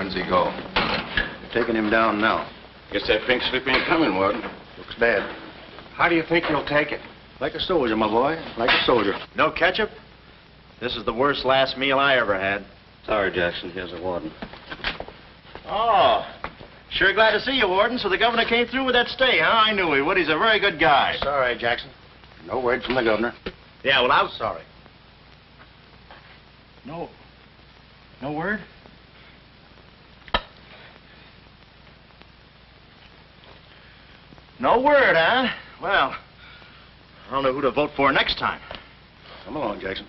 When's he go? Taking him down now. Guess that pink slip ain't coming, Warden. Looks bad. How do you think he'll take it? Like a soldier, my boy. Like a soldier. No ketchup? This is the worst last meal I ever had. Sorry, Jackson. Here's a warden. Oh, sure glad to see you, Warden. So the governor came through with that stay, huh? I knew he would. He's a very good guy. Sorry, Jackson. No word from the governor. Yeah, well, I'm sorry. No word? No word, huh? Well, I don't know who to vote for next time. Come along, Jackson.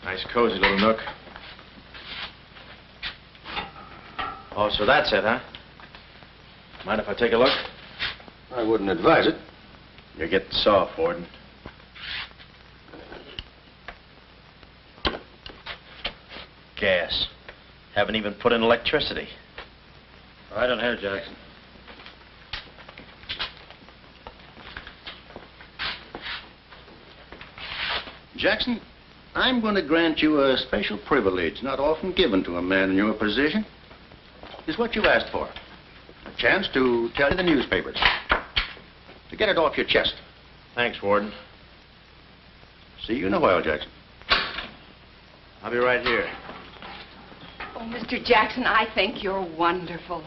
Nice, cozy little nook. Oh, so that's it, huh? Mind if I take a look? I wouldn't advise it. You're getting soft, Warden. Gas. Haven't even put in electricity. Right on here, Jackson. Jackson, I'm going to grant you a special privilege not often given to a man in your position. It's what you asked for. A chance to tell the newspapers. To get it off your chest. Thanks, Warden. See you in a while, Jackson. I'll be right here. Oh, Mr. Jackson, I think you're wonderful.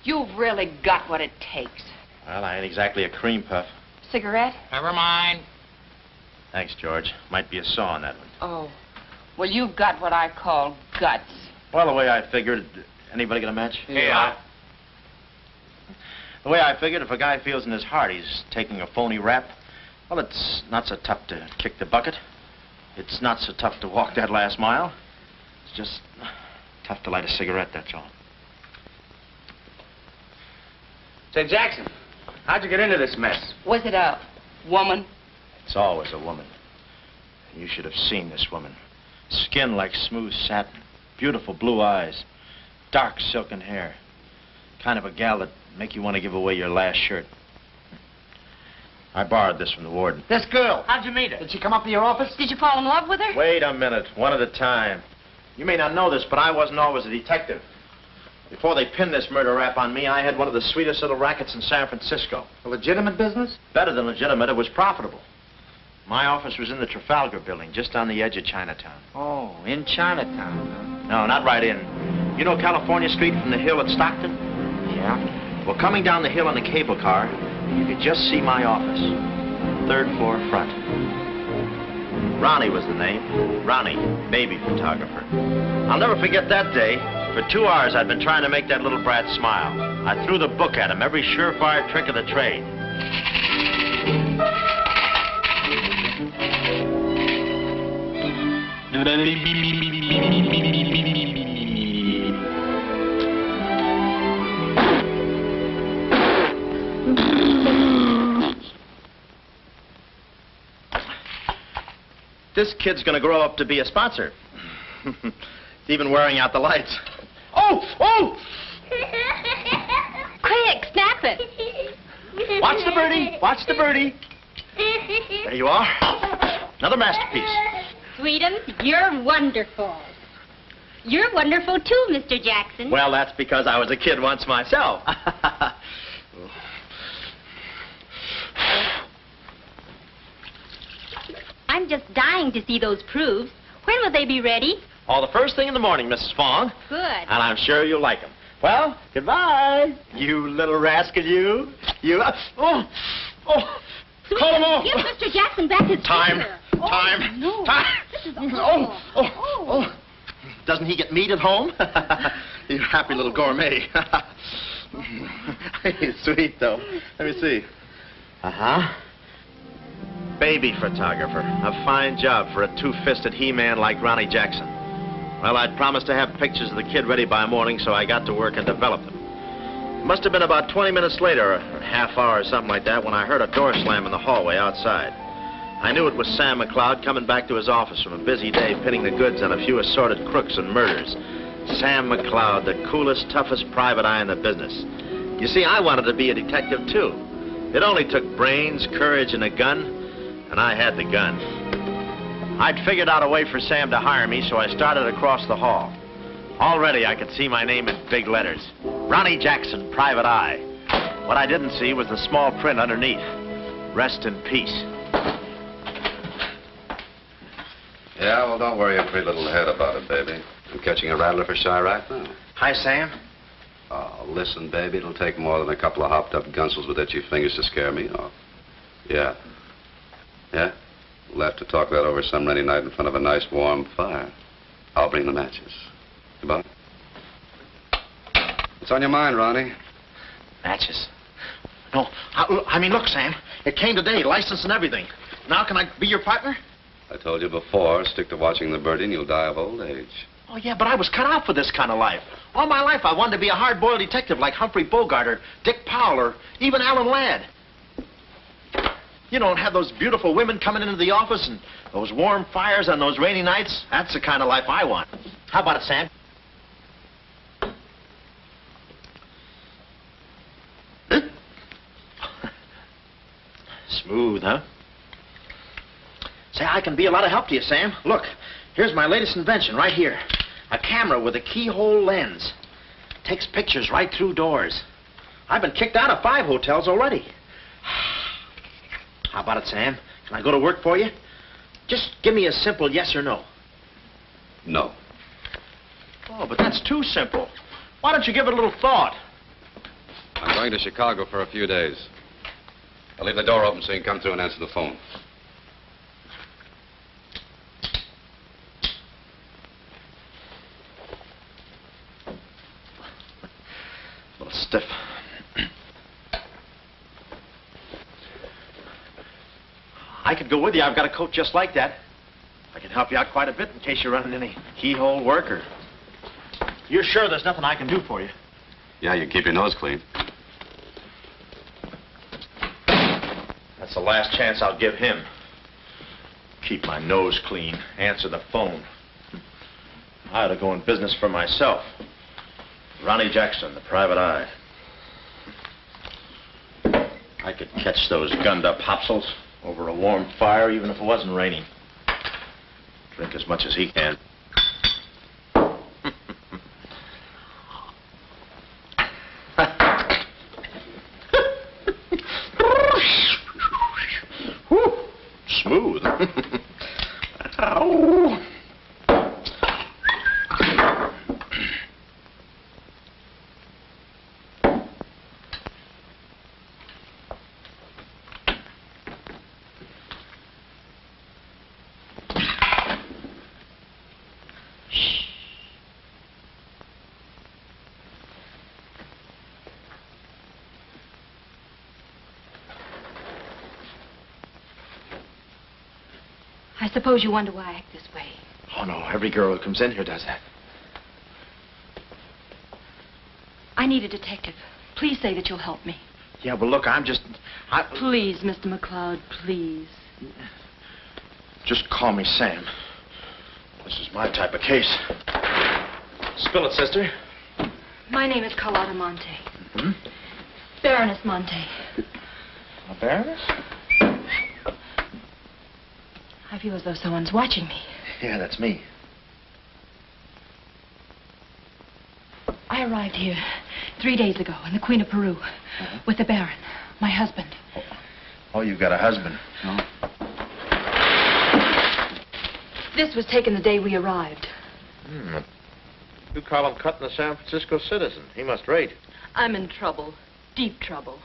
You've really got what it takes. Well, I ain't exactly a cream puff. Cigarette? Never mind. Thanks, George. Might be a saw on that one. Oh. Well, you've got what I call guts. Well, the way I figured... Anybody got a match? Yeah. The way I figured, if a guy feels in his heart he's taking a phony rap, well, it's not so tough to kick the bucket. It's not so tough to walk that last mile. It's just tough to light a cigarette, that's all. Say, Jackson, how'd you get into this mess? Was it a woman? It's always a woman. You should have seen this woman. Skin like smooth satin, beautiful blue eyes, dark silken hair. Kind of a gal that'd make you want to give away your last shirt. I borrowed this from the warden. This girl, how'd you meet her? Did she come up to your office? Did you fall in love with her? Wait a minute, one at a time. You may not know this, but I wasn't always a detective. Before they pinned this murder rap on me, I had one of the sweetest little rackets in San Francisco. A legitimate business? Better than legitimate, it was profitable. My office was in the Trafalgar building, just on the edge of Chinatown. Oh, in Chinatown. No, not right in. You know California Street from the hill at Stockton? Yeah? Well, coming down the hill in the cable car, you could just see my office. Third floor front. Ronnie was the name. Ronnie, baby photographer. I'll never forget that day. For 2 hours, I'd been trying to make that little brat smile. I threw the book at him, every surefire trick of the trade. This kid's gonna grow up to be a sponsor. He's even wearing out the lights. Oh! Oh! Quick, snap it. Watch the birdie. Watch the birdie. There you are. Another masterpiece. Sweetums, you're wonderful. You're wonderful too, Mr. Jackson. Well, that's because I was a kid once myself. I'm just dying to see those proofs. When will they be ready? All the first thing in the morning, Mrs. Fong. Good. And I'm sure you'll like them. Well, goodbye. You little rascal, you. You. Oh. Sweetums, Call him off. give Mr. Jackson back his Time. finger. Time. No. Time. This is awful. Oh. Doesn't he get meat at home? You happy little gourmet. He's sweet, though. Let me see. Uh-huh. Baby photographer. A fine job for a two-fisted he-man like Ronnie Jackson. Well, I'd promised to have pictures of the kid ready by morning, so I got to work and developed them. It must have been about 20 minutes later, or a half hour or something like that, when I heard a door slam in the hallway outside. I knew it was Sam McLeod coming back to his office from a busy day pinning the goods on a few assorted crooks and murders. Sam McLeod, the coolest, toughest private eye in the business. You see, I wanted to be a detective, too. It only took brains, courage, and a gun, and I had the gun. I'd figured out a way for Sam to hire me, so I started across the hall. Already, I could see my name in big letters. Ronnie Jackson, Private Eye. What I didn't see was the small print underneath. Rest in peace. Yeah, well, don't worry your pretty little head about it, baby. I'm catching a rattler for Chirac now. Hi, Sam. Oh, listen, baby, it'll take more than a couple of hopped-up gunsels with itchy fingers to scare me off. Yeah. Yeah? We'll have to talk that over some rainy night in front of a nice warm fire. I'll bring the matches. Goodbye. What's on your mind, Ronnie? Matches. No, I mean, look, Sam. It came today, license and everything. Now can I be your partner? I told you before, stick to watching the birdie and you'll die of old age. Oh, yeah, but I was cut out for this kind of life. All my life I wanted to be a hard-boiled detective like Humphrey Bogart or Dick Powell or even Alan Ladd. You don't have those beautiful women coming into the office and those warm fires on those rainy nights. That's the kind of life I want. How about it, Sam? Huh? Smooth, huh? Say, I can be a lot of help to you, Sam. Look, here's my latest invention right here. A camera with a keyhole lens. Takes pictures right through doors. I've been kicked out of 5 hotels already. How about it, Sam? Can I go to work for you? Just give me a simple yes or no. No. Oh, but that's too simple. Why don't you give it a little thought? I'm going to Chicago for a few days. I'll leave the door open so you can come through and answer the phone. A little stiff. I could go with you. I've got a coat just like that. I can help you out quite a bit in case you're running any keyhole work or... You're sure there's nothing I can do for you? Yeah, you can keep your nose clean. That's the last chance I'll give him. Keep my nose clean. Answer the phone. I ought to go in business for myself. Ronnie Jackson, the Private Eye. I could catch those gunned-up hopsels over a warm fire, even if it wasn't raining. Drink as much as he can. Smooth. Ow. I suppose you wonder why I act this way. Oh, no. Every girl who comes in here does that. I need a detective. Please say that you'll help me. Yeah, well, look, I'm just... Please, Mr. McLeod, please. Just call me Sam. This is my type of case. Spill it, sister. My name is Carlotta Monte. Hmm? Baroness Monte. A baroness? I feel as though someone's watching me. Yeah, that's me. I arrived here 3 days ago in the Queen of Peru with the Baron, my husband. Oh, you've got a husband. No. This was taken the day we arrived. You call him cutting a San Francisco citizen. He must rate. I'm in trouble, deep trouble.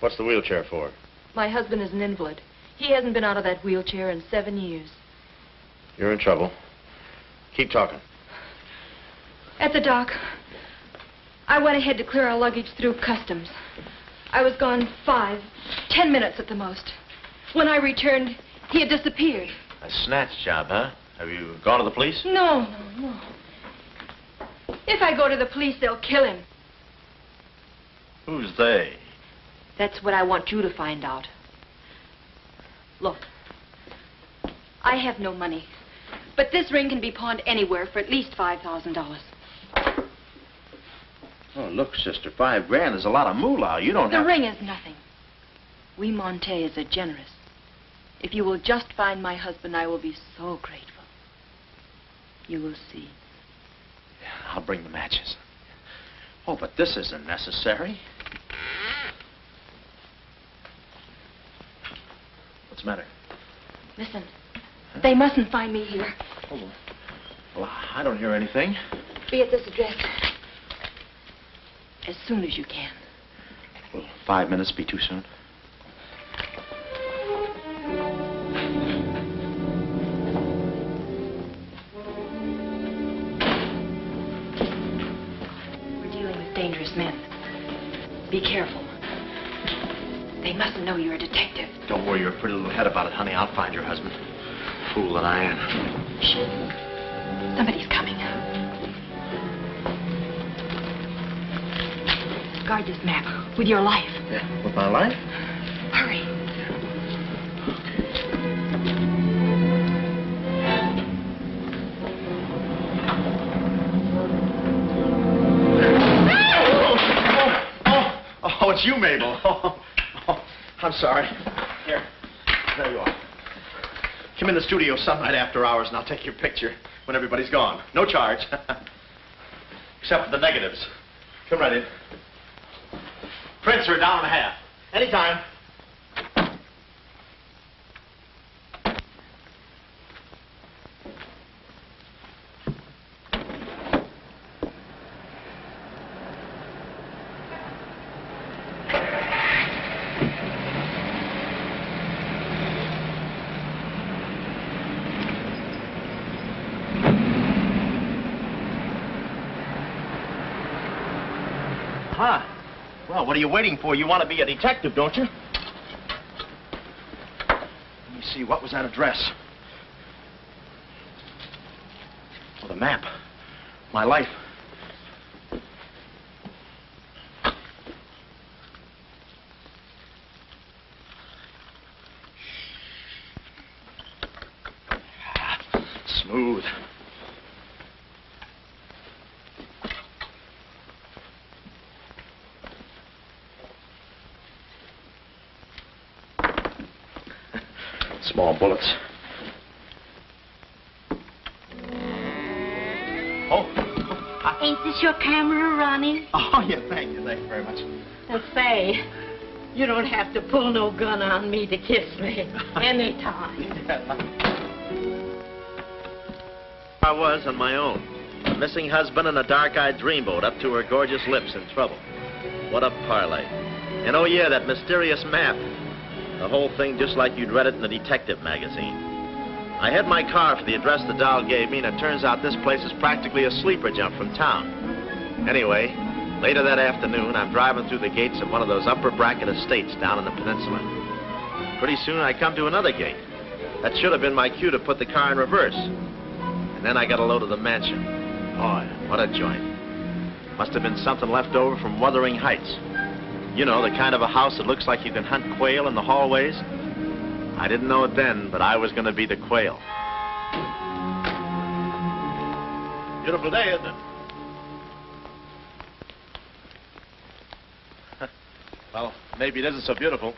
What's the wheelchair for? My husband is an invalid. He hasn't been out of that wheelchair in 7 years. You're in trouble. Keep talking. At the dock, I went ahead to clear our luggage through customs. I was gone 5, 10 minutes at the most. When I returned, he had disappeared. A snatch job, huh? Have you gone to the police? No. If I go to the police, they'll kill him. Who's they? That's what I want you to find out. Look, I have no money, but this ring can be pawned anywhere for at least $5,000. Oh, look, sister, $5 grand is a lot of moolah. You don't The have... ring is nothing. We Montes are generous. If you will just find my husband, I will be so grateful. You will see. Yeah, I'll bring the matches. Oh, but this isn't necessary. What's the matter? Listen, they mustn't find me here. Oh, well, I don't hear anything. Be at this address as soon as you can. Will 5 minutes be too soon? We're dealing with dangerous men. Be careful. They mustn't know you're a detective. Don't worry your pretty little head about it, honey. I'll find your husband. Fool that I am. Shh. Somebody's coming. Guard this map with your life. Yeah, with my life? Hurry. Oh, it's you, Mabel. Oh, I'm sorry. Here. There you are. Come in the studio some night after hours, and I'll take your picture when everybody's gone. No charge. Except for the negatives. Come right in. Prints are $1.50. Anytime. Huh. Well, what are you waiting for? You want to be a detective, don't you? Let me see, what was that address? Oh, the map. My life. Smooth. Small bullets. Oh. Ain't this your camera, Ronnie? Oh, yeah, thank you very much. And say, you don't have to pull no gun on me to kiss me anytime. I was on my own. A missing husband and a dark-eyed dreamboat up to her gorgeous lips in trouble. What a parlay. And oh, yeah, that mysterious map. The whole thing just like you'd read it in a detective magazine. I had my car for the address the doll gave me, and it turns out this place is practically a sleeper jump from town. Anyway, later that afternoon, I'm driving through the gates of one of those upper bracket estates down in the peninsula. Pretty soon, I come to another gate. That should have been my cue to put the car in reverse. And then I got a load of the mansion. Boy, what a joint. Must have been something left over from Wuthering Heights. You know, the kind of a house that looks like you can hunt quail in the hallways. I didn't know it then, but I was going to be the quail. Beautiful day, isn't it? Well, maybe it isn't so beautiful.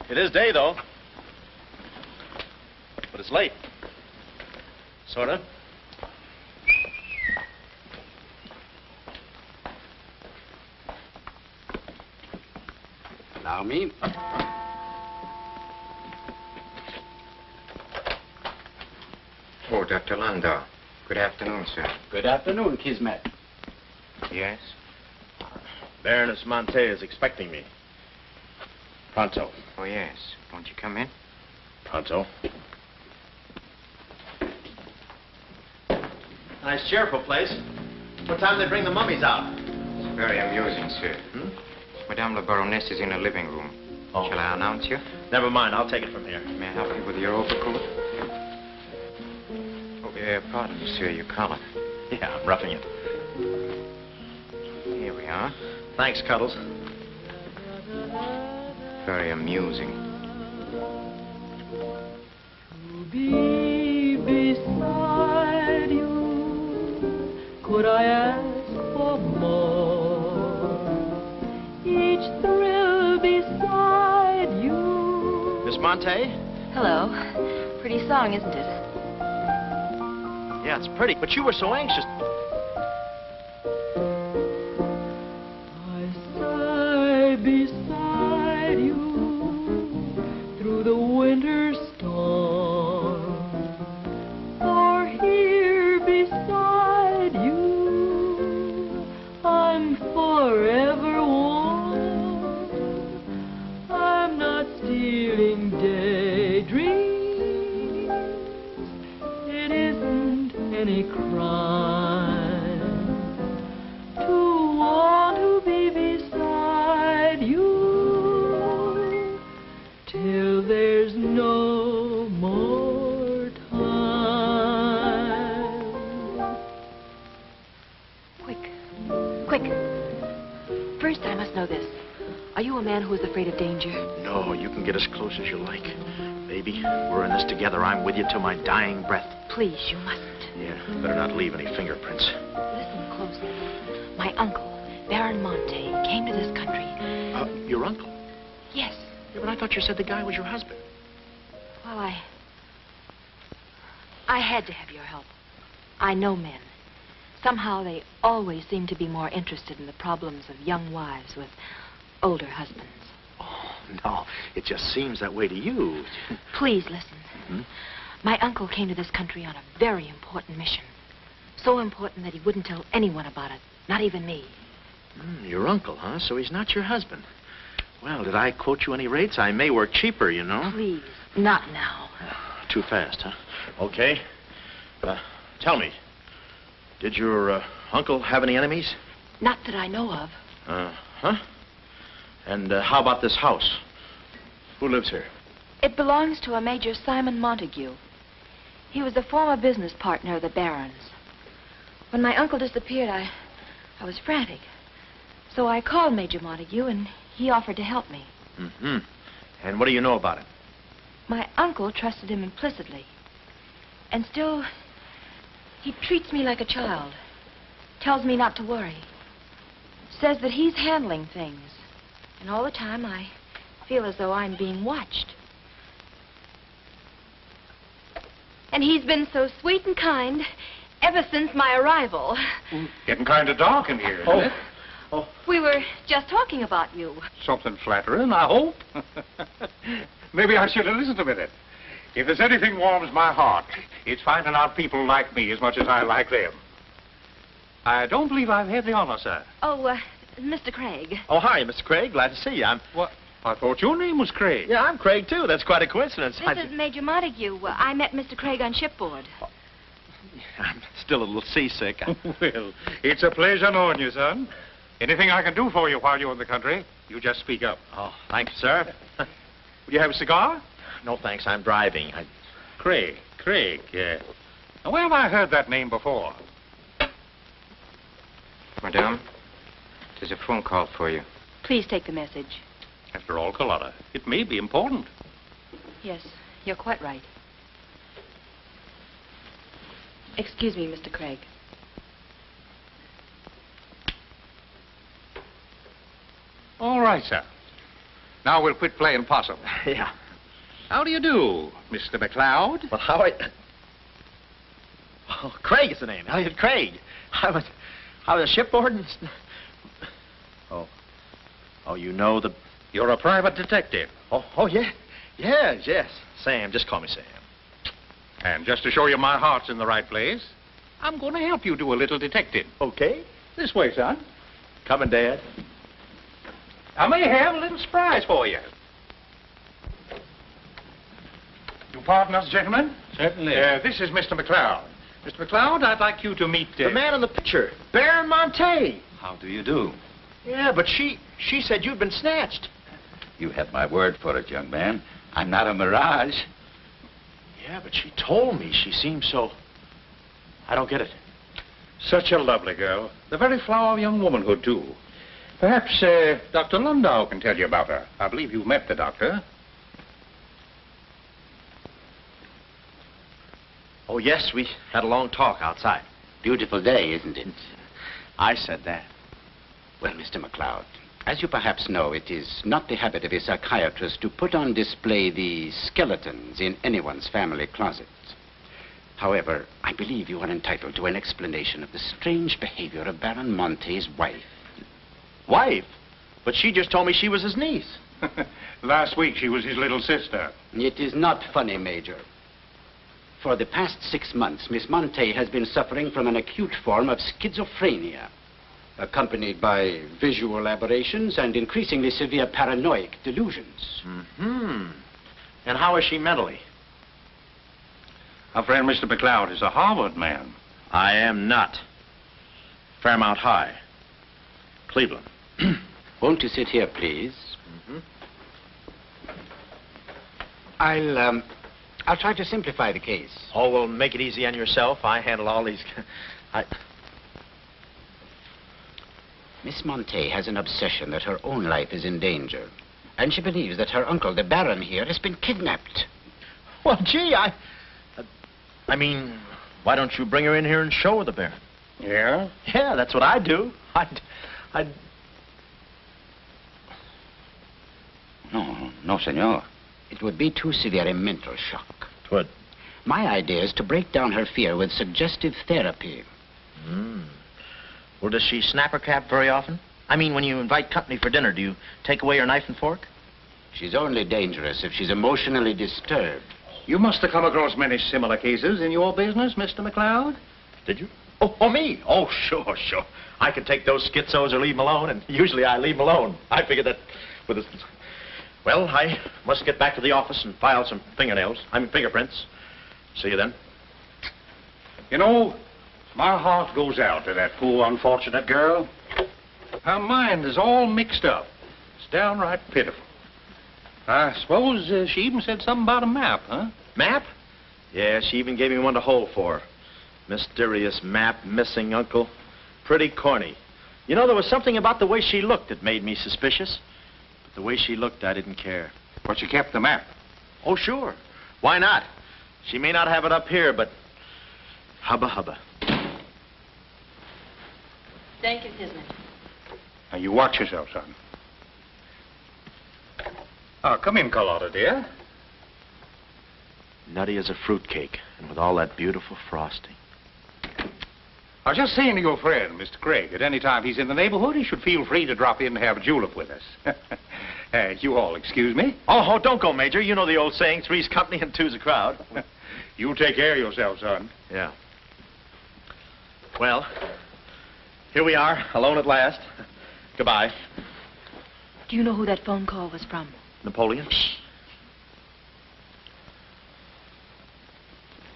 It is day, though. But it's late. Sort of. Allow me. Oh, Dr. Landau. Good afternoon, sir. Good afternoon, Kismet. Yes? Baroness Monte is expecting me. Pronto. Oh, yes. Won't you come in? Pronto. Nice, cheerful place. What time do they bring the mummies out? It's very amusing, sir. Hmm? Madame la Baroness is in the living room. Oh. Shall I announce you? Never mind, I'll take it from here. May I help you with your overcoat? Oh, pardon me, sir, your collar. Yeah, I'm roughing it. Here we are. Thanks, Cuddles. Very amusing. To be beside you could I ask for more? Each thrill beside you. Miss Monte? Hello. Pretty song, isn't it? Yeah, it's pretty, but you were so anxious. I sigh beside you through the winter storm. For here beside you, I'm forever warm. I'm not stealing daydreams. It isn't any crime to want to be beside you till there's no more time. Quick. First, I must know this. Are you a man who is afraid of danger? No, you can get as close as you like. Baby, we're in this together. I'm with you till my dying breath. Please, you mustn't. Yeah, better not leave any fingerprints. Listen closely. My uncle, Baron Monte, came to this country. Your uncle? Yes. Yeah, but I thought you said the guy was your husband. Well, I had to have your help. I know men. Somehow they always seem to be more interested in the problems of young wives with older husbands. Oh, no. It just seems that way to you. Please listen. Hmm? My uncle came to this country on a very important mission. So important that he wouldn't tell anyone about it, not even me. Your uncle, huh? So he's not your husband. Well, did I quote you any rates? I may work cheaper, you know. Please, not now. Too fast, huh? Okay. Tell me, did your uncle have any enemies? Not that I know of. Huh? And how about this house? Who lives here? It belongs to a Major Simon Montague. He was a former business partner of the Baron's. When my uncle disappeared, I was frantic. So I called Major Montague, and he offered to help me. Mm-hmm. And what do you know about him? My uncle trusted him implicitly. And still, he treats me like a child. Tells me not to worry. Says that he's handling things. And all the time, I feel as though I'm being watched. And he's been so sweet and kind ever since my arrival. Getting kind of dark in here, isn't it? We were just talking about you. Something flattering, I hope. Maybe I should have listened a minute. If there's anything warms my heart, it's finding out people like me as much as I like them. I don't believe I've had the honor, sir. Oh, Mr. Craig. Oh, hi, Mr. Craig. Glad to see you. What? I thought your name was Craig. Yeah, I'm Craig, too. That's quite a coincidence. This is Major Montague. I met Mr. Craig on shipboard. I'm still a little seasick. Well, it's a pleasure knowing you, son. Anything I can do for you while you're in the country, you just speak up. Oh, thank you, sir. Will you have a cigar? No, thanks. I'm driving. Craig, yeah. Now, where have I heard that name before? Madame, there's a phone call for you. Please take the message. After all, Carlotta, it may be important. Yes, you're quite right. Excuse me, Mr. Craig. All right, sir. Now we'll quit playing possum. Yeah. How do you do, Mr. McLeod? Well, how I... Oh, Craig is the name. Elliott Craig. I was shipboard and... Oh, you know the... You're a private detective. Oh, yeah. Yes. Sam, just call me Sam. And just to show you my heart's in the right place, I'm going to help you do a little detecting. Okay. This way, son. Coming, Dad. I may have a little surprise for you. You pardon us, gentlemen? Certainly. This is Mr. McLeod. Mr. McLeod, I'd like you to meet... The man in the picture, Baron Monte. How do you do? Yeah, but she said you'd been snatched. You have my word for it, young man. I'm not a mirage. Yeah, but she told me she seemed so... I don't get it. Such a lovely girl. The very flower of young womanhood, too. Perhaps Dr. Landau can tell you about her. I believe you've met the doctor. Oh, yes, we had a long talk outside. Beautiful day, isn't it? I said that. Well, Mr. McLeod, as you perhaps know, it is not the habit of a psychiatrist to put on display the skeletons in anyone's family closet. However, I believe you are entitled to an explanation of the strange behavior of Baron Monte's wife. Wife? But she just told me she was his niece. Last week she was his little sister. It is not funny, Major. For the past 6 months, Miss Monte has been suffering from an acute form of schizophrenia, accompanied by visual aberrations and increasingly severe paranoid delusions. Mm-hmm. And how is she mentally? Our friend Mr. McLeod is a Harvard man. I am not. Fairmount High. Cleveland. Won't you sit here, please? Mm-hmm. I'll try to simplify the case. Oh, well, make it easy on yourself. I handle all these... Miss Monte has an obsession that her own life is in danger. And she believes that her uncle, the Baron here, has been kidnapped. Well, gee, I mean, why don't you bring her in here and show her the Baron? Yeah? Yeah, that's what I'd do. No, senor. It would be too severe a mental shock. Twould. My idea is to break down her fear with suggestive therapy. Well, does she snap her cap very often? I mean, when you invite company for dinner, do you take away her knife and fork? She's only dangerous if she's emotionally disturbed. You must have come across many similar cases in your business, Mr. McLeod. Did you? Oh, me? Oh, sure. I can take those schizos or leave them alone, and usually I leave them alone. I figured that with a... Well, I must get back to the office and file some fingerprints. See you then. You know, my heart goes out to that poor, unfortunate girl. Her mind is all mixed up. It's downright pitiful. I suppose she even said something about a map, huh? Map? Yeah, she even gave me one to hold for. Mysterious map, missing uncle. Pretty corny. You know, there was something about the way she looked that made me suspicious. But the way she looked, I didn't care. But she kept the map. Oh, sure. Why not? She may not have it up here, but hubba. Thank you, Kismet. Now, you watch yourself, son. Oh, come in, Carlotta, dear. Nutty as a fruitcake, and with all that beautiful frosting. I was just saying to your friend, Mr. Craig, at any time he's in the neighborhood, he should feel free to drop in and have a julep with us. You all excuse me? Oh, don't go, Major. You know the old saying, three's company and two's a crowd. You take care of yourself, son. Yeah. Well, here we are, alone at last. Goodbye. Do you know who that phone call was from? Napoleon?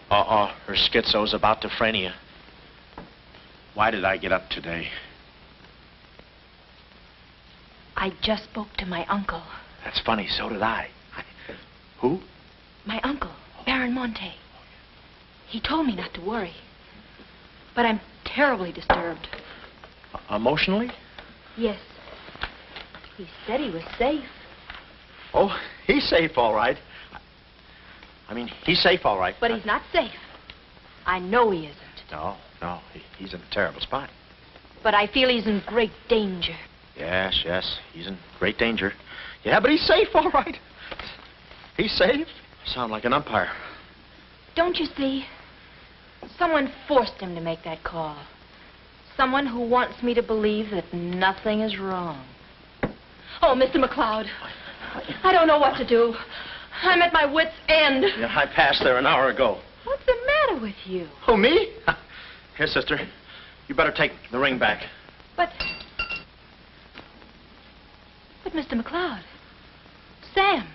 Her schizo's about to frania. Why did I get up today? I just spoke to my uncle. That's funny, so did I. Who? My uncle, Baron Monte. He told me not to worry. But I'm terribly disturbed. Emotionally? Yes. He said he was safe. Oh, he's safe, all right. I mean, he's safe, all right. But he's not safe. I know he isn't. No, he's in a terrible spot. But I feel he's in great danger. Yes, he's in great danger. Yeah, but he's safe, all right. He's safe. Sound like an umpire. Don't you see? Someone forced him to make that call. Someone who wants me to believe that nothing is wrong. Oh, Mr. McLeod, I don't know what to do. I'm at my wit's end. Yeah, I passed there an hour ago. What's the matter with you? Oh, me? Here, sister. You better take the ring back. But Mr. McLeod, Sam,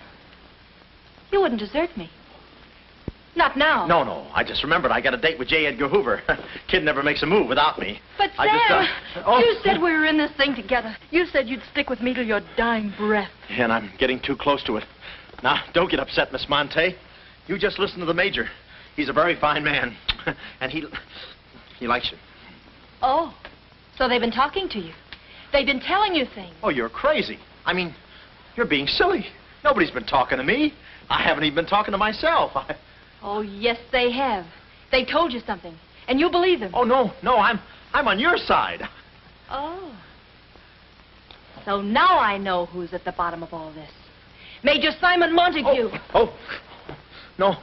you wouldn't desert me. Not now. No. I just remembered I got a date with J. Edgar Hoover. Kid never makes a move without me. But Sam, you said we were in this thing together. You said you'd stick with me till your dying breath. And I'm getting too close to it. Now, don't get upset, Miss Monte. You just listen to the Major. He's a very fine man. And he likes you. Oh, so they've been talking to you. They've been telling you things. Oh, you're crazy. I mean, you're being silly. Nobody's been talking to me. I haven't even been talking to myself. Oh, yes, they have. They told you something. And you believe him? Oh, no, I'm on your side. Oh. So now I know who's at the bottom of all this. Major Simon Montague. Oh. No,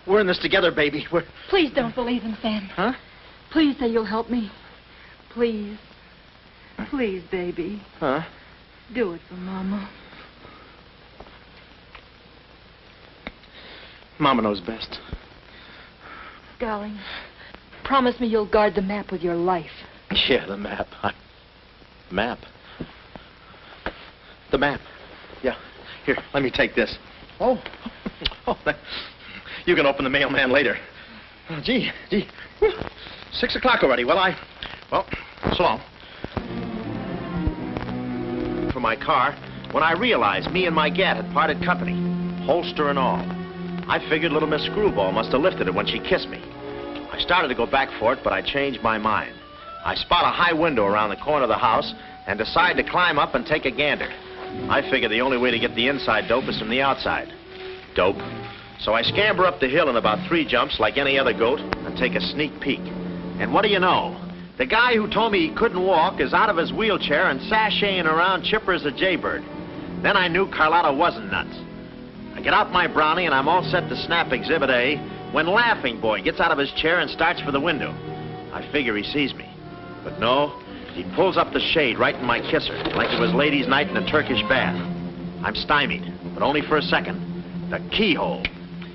we're in this together, baby. Please don't believe him, Sam. Huh? Please say you'll help me. Please. Please, baby. Huh? Do it for Mama. Mama knows best. Darling, promise me you'll guard the map with your life. Yeah, the map. Map? The map. Yeah. Here, let me take this. Oh. You can open the mailman later. Oh, gee. Whew. 6 o'clock already. Well, so long. For my car, when I realized me and my gat had parted company, holster and all. I figured little Miss Screwball must have lifted it when she kissed me. I started to go back for it, but I changed my mind. I spot a high window around the corner of the house and decide to climb up and take a gander. I figure the only way to get the inside dope is from the outside. Dope. So I scamper up the hill in about 3 jumps like any other goat and take a sneak peek. And what do you know? The guy who told me he couldn't walk is out of his wheelchair and sashaying around chipper as a jaybird. Then I knew Carlotta wasn't nuts. I get out my brownie and I'm all set to snap Exhibit A when Laughing Boy gets out of his chair and starts for the window. I figure he sees me. But no, he pulls up the shade right in my kisser like it was ladies' night in a Turkish bath. I'm stymied, but only for a second. The keyhole.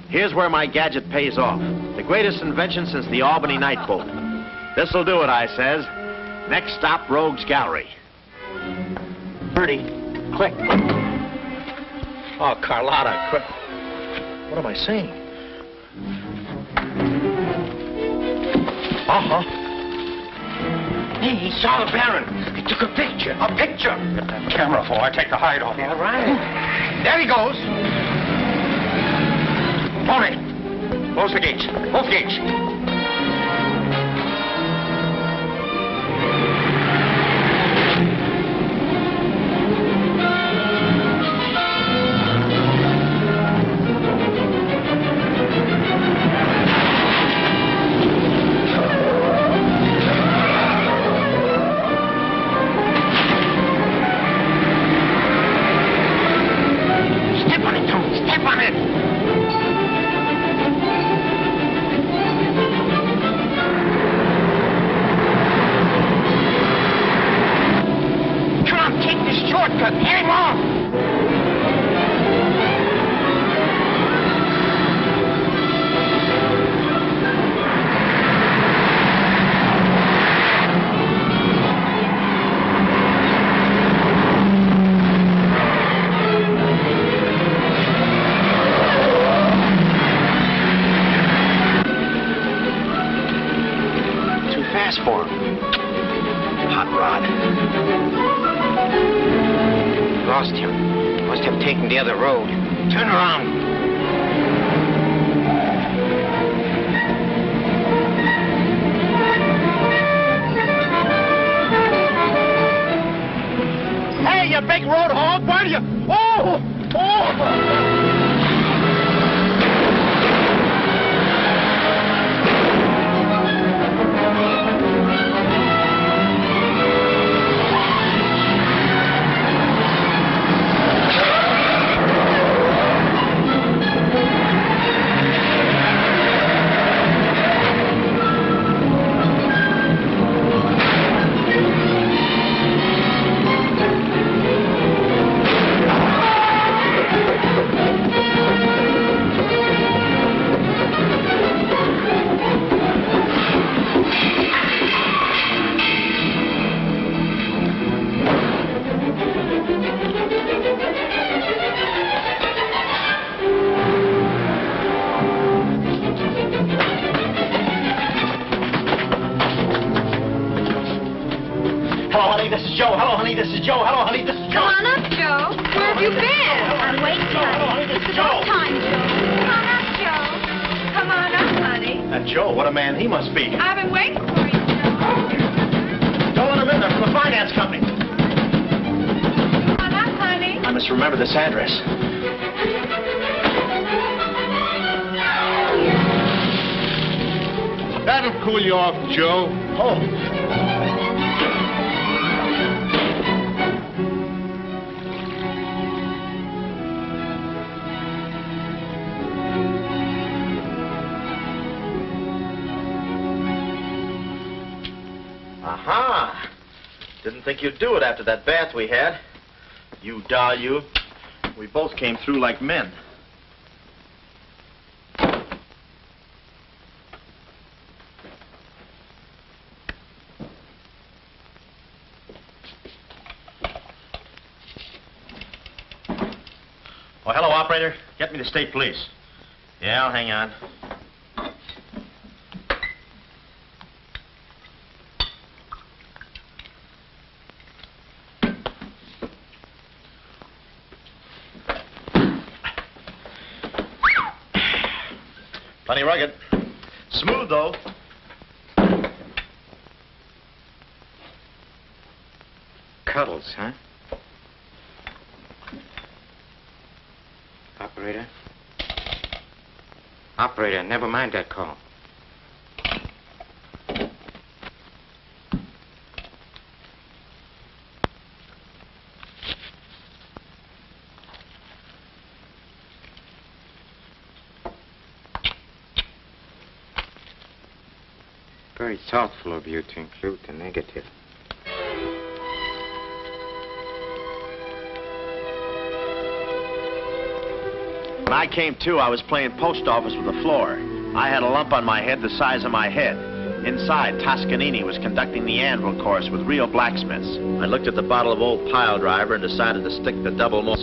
Here's where my gadget pays off. The greatest invention since the Albany night boat. This'll do it, I says. Next stop, Rogue's Gallery. Bertie, quick. Oh, Carlotta, quick. What am I saying? Uh-huh. Hey, he saw the Baron. He took a picture. A picture? Get that camera before I take the hide off. All right. There he goes. All right. Close the gates. Both gates. That'll cool you off, Joe. Oh. Aha! Didn't think you'd do it after that bath we had. You doll, you. We both came through like men. Oh, hello, operator. Get me the state police. Yeah, I'll hang on. Plenty rugged. Smooth, though. Cuddles, huh? Operator? Operator, never mind that call. Very thoughtful of you to include the negative. When I came to, I was playing post office with the floor. I had a lump on my head the size of my head. Inside, Toscanini was conducting the anvil course with real blacksmiths. I looked at the bottle of old pile driver and decided to stick the double moss.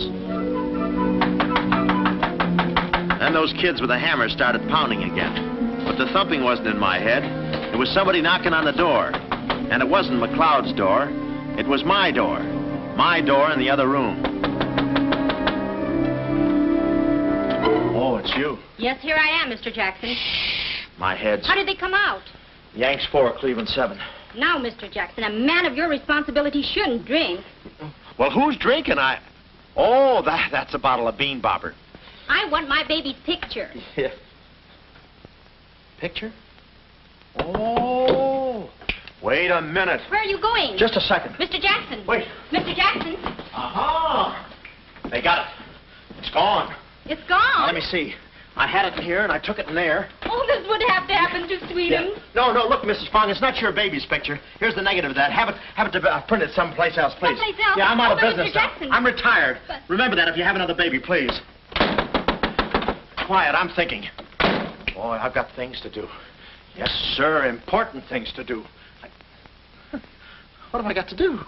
Then those kids with the hammer started pounding again. But the thumping wasn't in my head. It was somebody knocking on the door. And it wasn't McLeod's door. It was my door. My door in the other room. Oh, it's you. Yes, here I am, Mr. Jackson. My head's... How did they come out? Yanks 4, Cleveland 7. Now, Mr. Jackson, a man of your responsibility shouldn't drink. Well, who's drinking? Oh, that's a bottle of Bean Bobber. I want my baby's picture. Yeah. Picture? Oh. Wait a minute. Where are you going? Just a second. Mr. Jackson. Wait. Mr. Jackson. Aha! They got it. It's gone. It's gone. Let me see. I had it in here, and I took it in there. Oh, this would have to happen to Sweetums. Yeah. No, look, Mrs. Fong, it's not your baby's picture. Here's the negative of that. Have it printed someplace else, please. Someplace else? Yeah, I'm out of Mr. business now. Jackson. I'm retired. But... Remember that if you have another baby, please. Quiet, I'm thinking. Boy, I've got things to do. Yes, sir, important things to do. What have I got to do?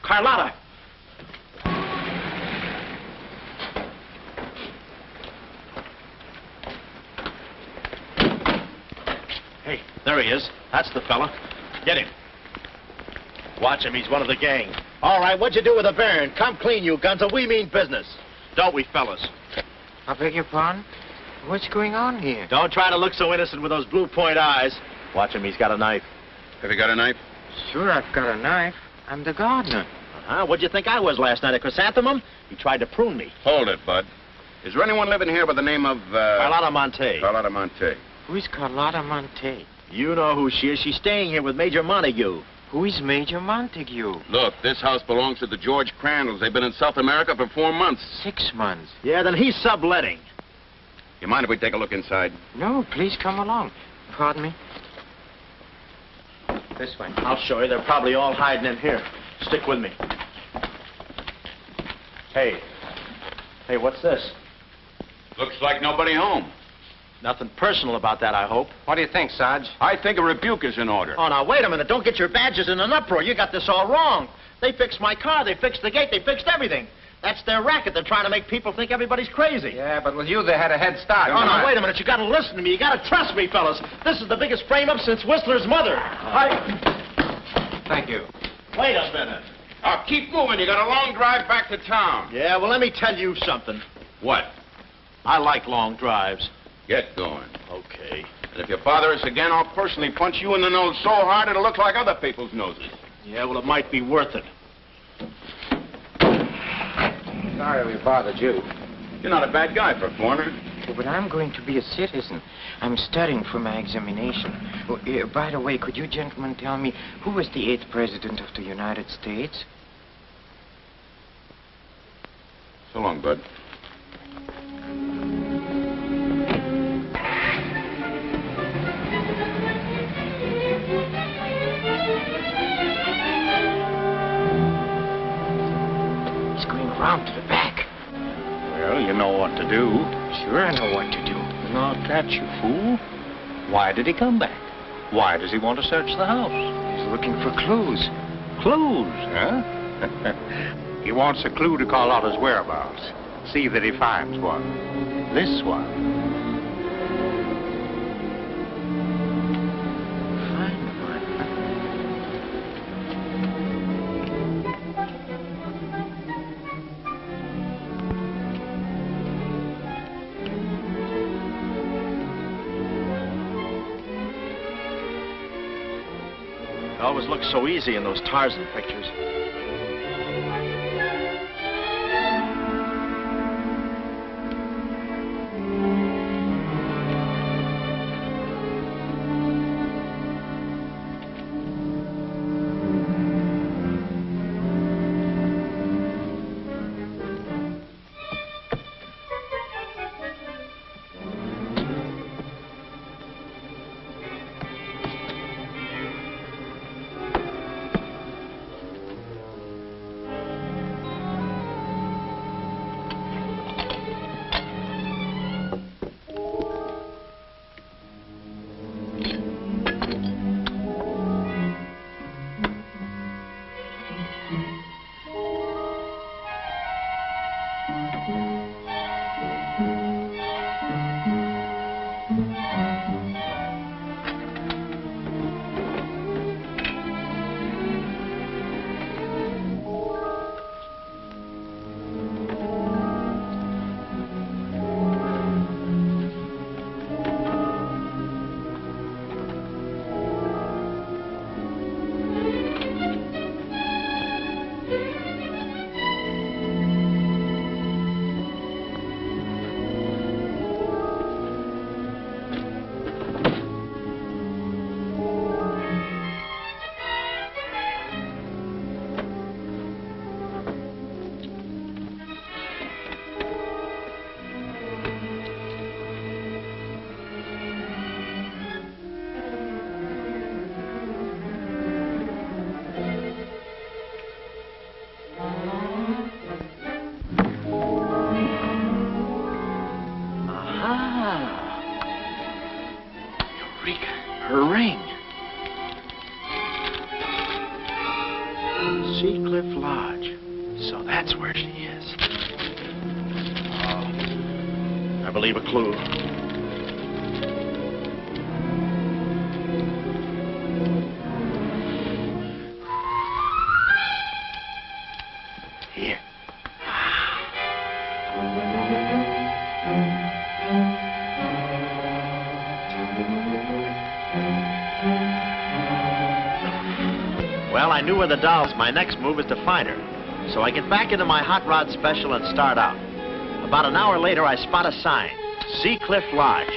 Carlotta. Hey, there he is. That's the fella. Get him. Watch him. He's one of the gang. All right, what'd you do with the baron? Come clean, you guns. We mean business. Don't we, fellas? I beg your pardon? What's going on here? Don't try to look so innocent with those blue point eyes. Watch him. He's got a knife. Have you got a knife? Sure, I've got a knife. I'm the gardener. Uh-huh. What'd you think I was last night, a chrysanthemum? He tried to prune me. Hold it, Bud. Is there anyone living here by the name of, Carlotta Monte. Carlotta Monte. Who is Carlotta Monte? You know who she is. She's staying here with Major Montague. Who is Major Montague? Look, this house belongs to the George Crandalls. They've been in South America for 4 months. 6 months. Yeah, then he's subletting. You mind if we take a look inside? No, please come along. Pardon me? This way. I'll show you. They're probably all hiding in here. Stick with me. Hey, what's this? Looks like nobody home. Nothing personal about that, I hope. What do you think, Sarge? I think a rebuke is in order. Oh, now, wait a minute. Don't get your badges in an uproar. You got this all wrong. They fixed my car. They fixed the gate. They fixed everything. That's their racket. They're trying to make people think everybody's crazy. Yeah, but with you, they had a head start. Oh, now, wait a minute. You got to listen to me. You got to trust me, fellas. This is the biggest frame-up since Whistler's mother. Thank you. Wait a minute. Now, keep moving. You got a long drive back to town. Yeah, well, let me tell you something. What? I like long drives. Get going. Okay. And if you bother us again, I'll personally punch you in the nose so hard it'll look like other people's noses. Yeah, well, it might be worth it. Sorry we bothered you. You're not a bad guy for a foreigner. Oh, but I'm going to be a citizen. I'm studying for my examination. Oh, by the way, could you gentlemen tell me who was the 8th president of the United States? So long, Bud. He's going around to the back. Well, you know what to do. Sure, I know what to do. Not that, you fool. Why did he come back? Why does he want to search the house? He's looking for clues. Clues, huh? He wants a clue to call out his whereabouts. See that he finds one. This one. It always looks so easy in those Tarzan pictures. A clue. Here. Well, I knew where the doll's. My next move is to find her. So I get back into my hot rod special and start out. About an hour later, I spot a sign. Sea Cliff Lodge.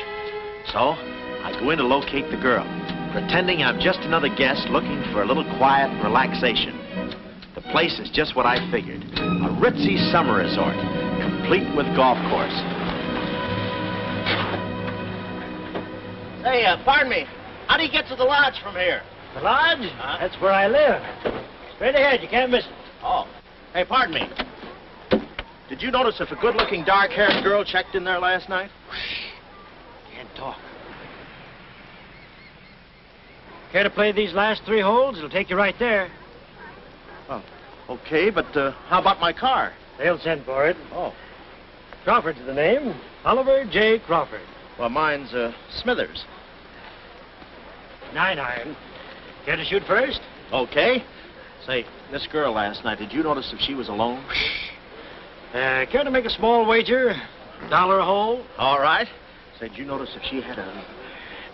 So, I go in to locate the girl, pretending I'm just another guest looking for a little quiet relaxation. The place is just what I figured. A ritzy summer resort, complete with golf course. Hey, pardon me. How do you get to the lodge from here? The lodge? That's where I live. Straight ahead, you can't miss it. Oh. Hey, pardon me. Did you notice if a good-looking, dark-haired girl checked in there last night? Can't talk. Care to play these last 3 holes? It'll take you right there. Oh, okay, but how about my car? They'll send for it. Oh. Crawford's the name. Oliver J. Crawford. Well, mine's Smithers. 9-iron. Care to shoot first? Okay. Say, this girl last night, did you notice if she was alone? Care to make a small wager? $1 a hole? All right. Say, did you notice if she had a...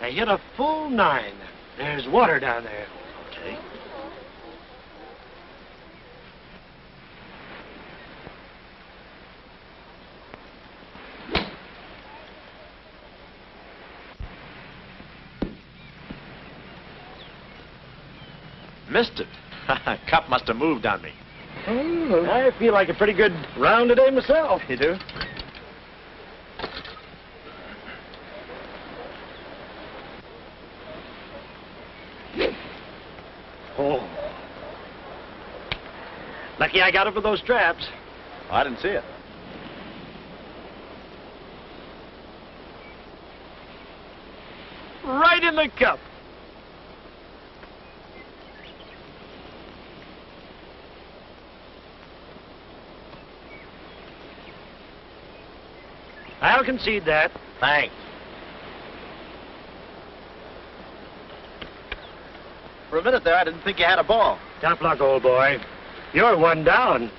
I hit a full 9. There's water down there. Okay. missed it. Cup must have moved on me. I feel like a pretty good round today myself. You do? Oh. Lucky I got up with those straps. Oh, I didn't see it. Right in the cup. I'll concede that. Thanks. For a minute there, I didn't think you had a ball. Tough luck, old boy. You're one down.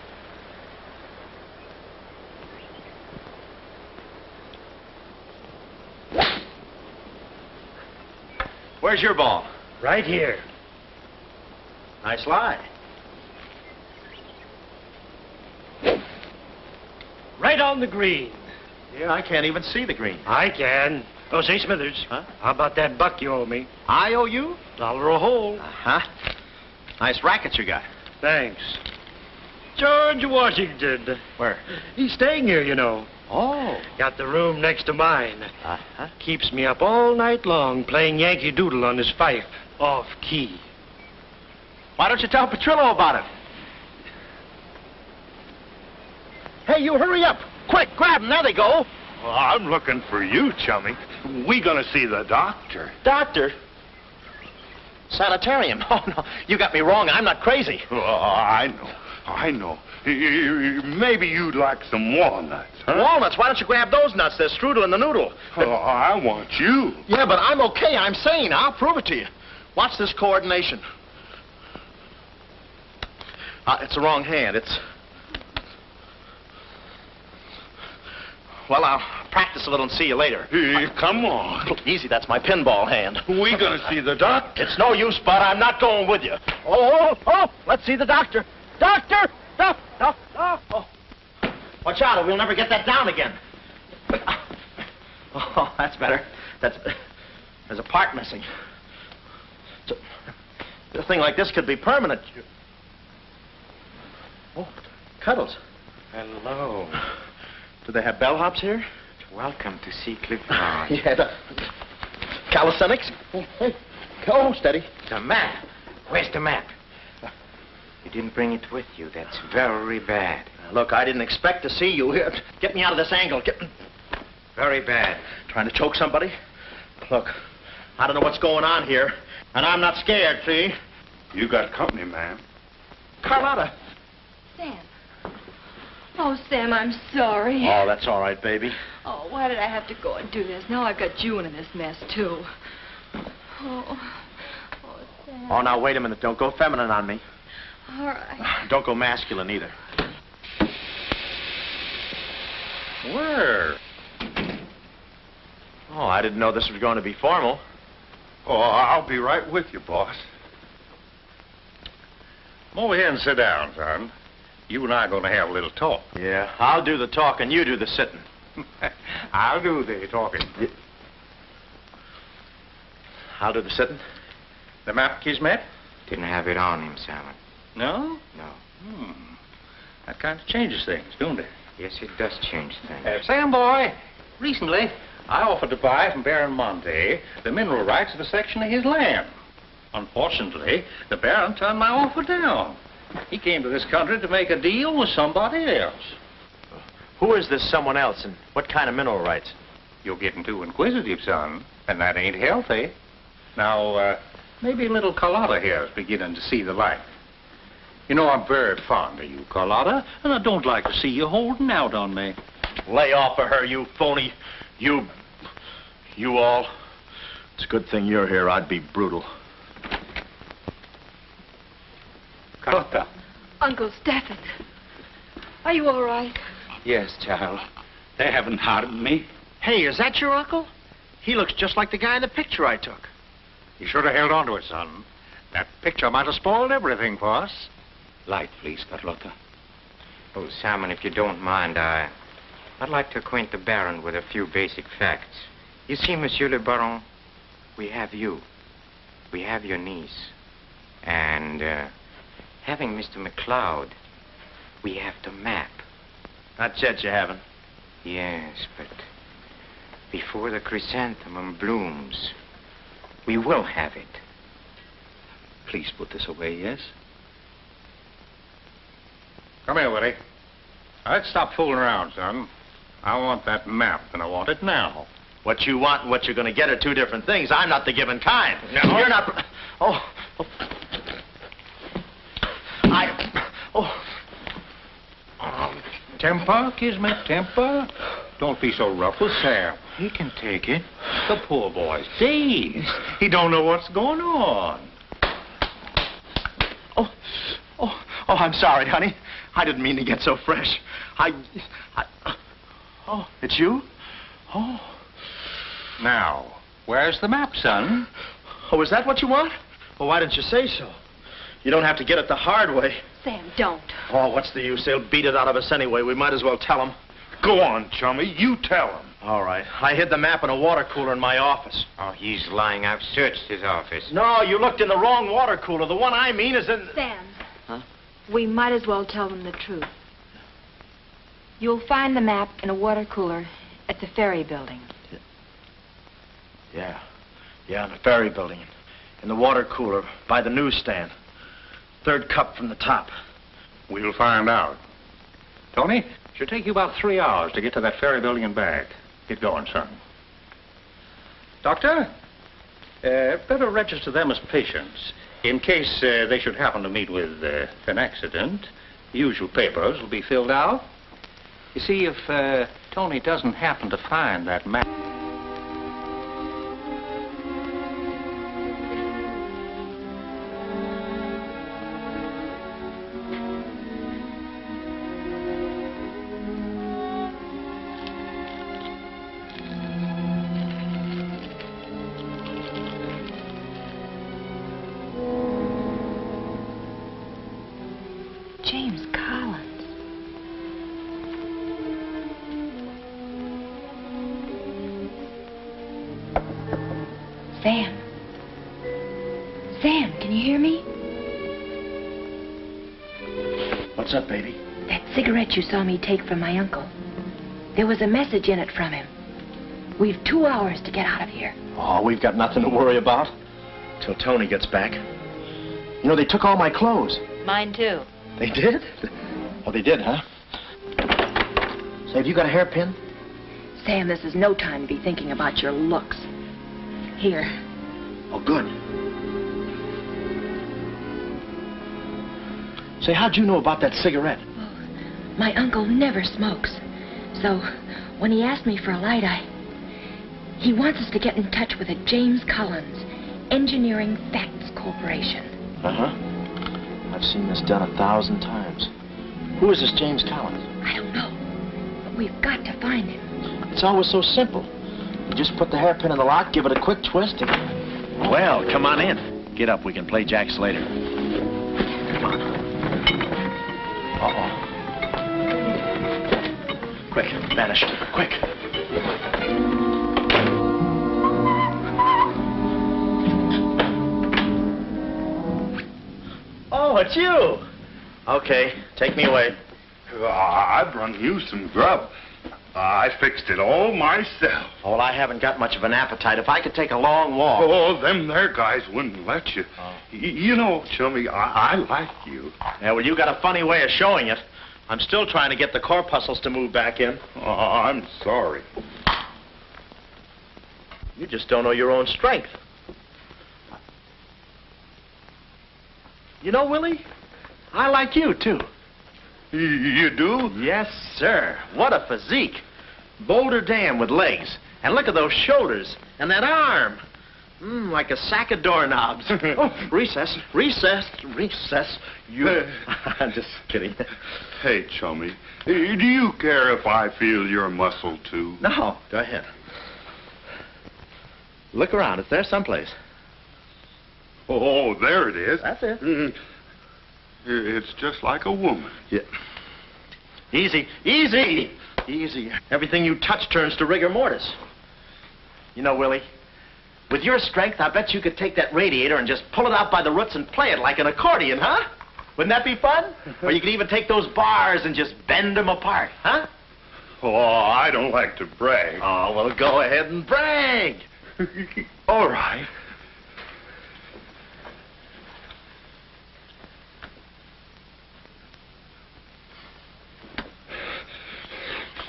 Where's your ball? Right here. Nice lie. Right on the green. Yeah, I can't even see the green. I can. Oh, say, Smithers. Huh? How about that buck you owe me? I owe you? $1 a hole. Uh-huh. Nice racket you got. Thanks. George Washington. Where? He's staying here, you know. Oh. Got the room next to mine. Uh-huh. Keeps me up all night long playing Yankee Doodle on his fife. Off key. Why don't you tell Petrillo about it? Hey, you hurry up. Quick, grab them. There they go. Well, I'm looking for you, chummy. We gonna see the doctor. Doctor? Sanatorium. Oh, no. You got me wrong. I'm not crazy. Oh, I know. Maybe you'd like some walnuts, huh? Walnuts? Why don't you grab those nuts? They're strudel in the noodle. Oh, I want you. Yeah, but I'm okay. I'm sane. I'll prove it to you. Watch this coordination. It's the wrong hand. It's... Well, I'll practice a little and see you later. Hey, come on. Easy, that's my pinball hand. We gonna see the doctor. It's no use, Bud. I'm not going with you. Oh, let's see the doctor. Doctor! No. Oh. Watch out, or we'll never get that down again. Oh, that's better. There's a part missing. A thing like this could be permanent. Oh, Cuddles. Hello. Do they have bellhops here? Welcome to see Cliff Lodge. Yeah, the calisthenics. Hey, go steady. The map. Where's the map? You didn't bring it with you. That's very bad. Look, I didn't expect to see you here. Get me out of this angle. Very bad. Trying to choke somebody? Look, I don't know what's going on here, and I'm not scared, see? You got company, ma'am. Carlotta. Sam. Oh, Sam, I'm sorry. Oh, that's all right, baby. Oh, why did I have to go and do this? Now I've got you in this mess, too. Oh, Sam. Oh, now, wait a minute. Don't go feminine on me. All right. Don't go masculine, either. Where? Oh, I didn't know this was going to be formal. Oh, I'll be right with you, boss. Come over here and sit down, son. You and I are going to have a little talk. Yeah, I'll do the talking, you do the sitting. I'll do the talking. I'll do the sitting. The map, Kismet? Didn't have it on him, Simon. No? No. That kind of changes things, don't it? Yes, it does change things. Sam, boy, recently I offered to buy from Baron Monte the mineral rights of a section of his land. Unfortunately, the Baron turned my offer down. He came to this country to make a deal with somebody else. Who is this someone else, and what kind of mineral rights? You're getting too inquisitive, son, and that ain't healthy. Now, maybe little Carlotta here is beginning to see the light. You know, I'm very fond of you, Carlotta, and I don't like to see you holding out on me. Lay off of her, you phony. You all. It's a good thing you're here. I'd be brutal. Carlotta. Uncle Stafford, are you all right? Yes, child. They haven't harmed me. Hey, is that your uncle? He looks just like the guy in the picture I took. You should have held on to it, son. That picture might have spoiled everything for us. Light, please, Carlotta. Oh, Simon, if you don't mind, I'd like to acquaint the Baron with a few basic facts. You see, Monsieur le Baron, we have you. We have your niece. And, having Mr. McLeod, we have the map. Not yet, you haven't. Yes, but before the chrysanthemum blooms, we will have it. Please put this away, yes? Come here, Willie. Let's stop fooling around, son. I want that map, and I want it now. What you want and what you're going to get are two different things. I'm not the given kind. No. You're not... Oh. Temper, Kismet, temper. Don't be so rough with Sam. He can take it. The poor boy's dazed. He don't know what's going on. Oh, I'm sorry, honey. I didn't mean to get so fresh. Oh, it's you? Oh. Now, where's the map, son? Oh, is that what you want? Well, why didn't you say so? You don't have to get it the hard way. Sam, don't. Oh, what's the use? They'll beat it out of us anyway. We might as well tell them. Go on, chummy. You tell him. All right. I hid the map in a water cooler in my office. Oh, he's lying. I've searched his office. No, you looked in the wrong water cooler. The one I mean is in... Sam. Huh? We might as well tell them the truth. You'll find the map in a water cooler at the ferry building. Yeah, in the ferry building. In the water cooler by the newsstand. Third cup from the top. We'll find out. Tony, should take you about 3 hours to get to that ferry building and back. Get going, son. Doctor, better register them as patients. In case they should happen to meet with an accident, the usual papers will be filled out. You see, if Tony doesn't happen to find that map... James Collins. Sam. Sam, can you hear me? What's up, baby? That cigarette you saw me take from my uncle. There was a message in it from him. We've 2 hours to get out of here. Oh, we've got nothing to worry about. Till Tony gets back. You know, they took all my clothes. Mine, too. They did? Oh, they did, huh? Say, have you got a hairpin? Sam, this is no time to be thinking about your looks. Here. Oh, good. Say, how'd you know about that cigarette? Well, my uncle never smokes. So, when he asked me for a light, he wants us to get in touch with a James Collins, Engineering Facts Corporation. Uh-huh. I've seen this done 1,000 times. Who is this James Collins? I don't know. But we've got to find him. It's always so simple. You just put the hairpin in the lock, give it a quick twist, and... Well, come on in. Get up. We can play jacks later. Come on. Uh-oh. Quick, vanish. Quick. Oh, it's you. Okay, take me away. I brung you some grub. I fixed it all myself. Oh, well, I haven't got much of an appetite. If I could take a long walk... Oh, them there guys wouldn't let you. Oh. You know, chummy, I like you. Yeah, well, you got a funny way of showing it. I'm still trying to get the corpuscles to move back in. Oh, I'm sorry. You just don't know your own strength. You know, Willie, I like you, too. You do? Yes, sir. What a physique. Boulder Dam with legs. And look at those shoulders. And that arm. Like a sack of doorknobs. Oh, recess. I'm just kidding. Hey, chummy, do you care if I feel your muscle, too? No, go ahead. Look around. It's there someplace. Oh, there it is. That's it. It's just like a woman. Yeah. Easy. Everything you touch turns to rigor mortis. You know, Willie, With your strength, I bet you could take that radiator and just pull it out by the roots and play it like an accordion, huh? Wouldn't that be fun? Or you could even take those bars and just bend them apart, huh? Oh, I don't like to brag. Oh, well, go ahead and brag. All right.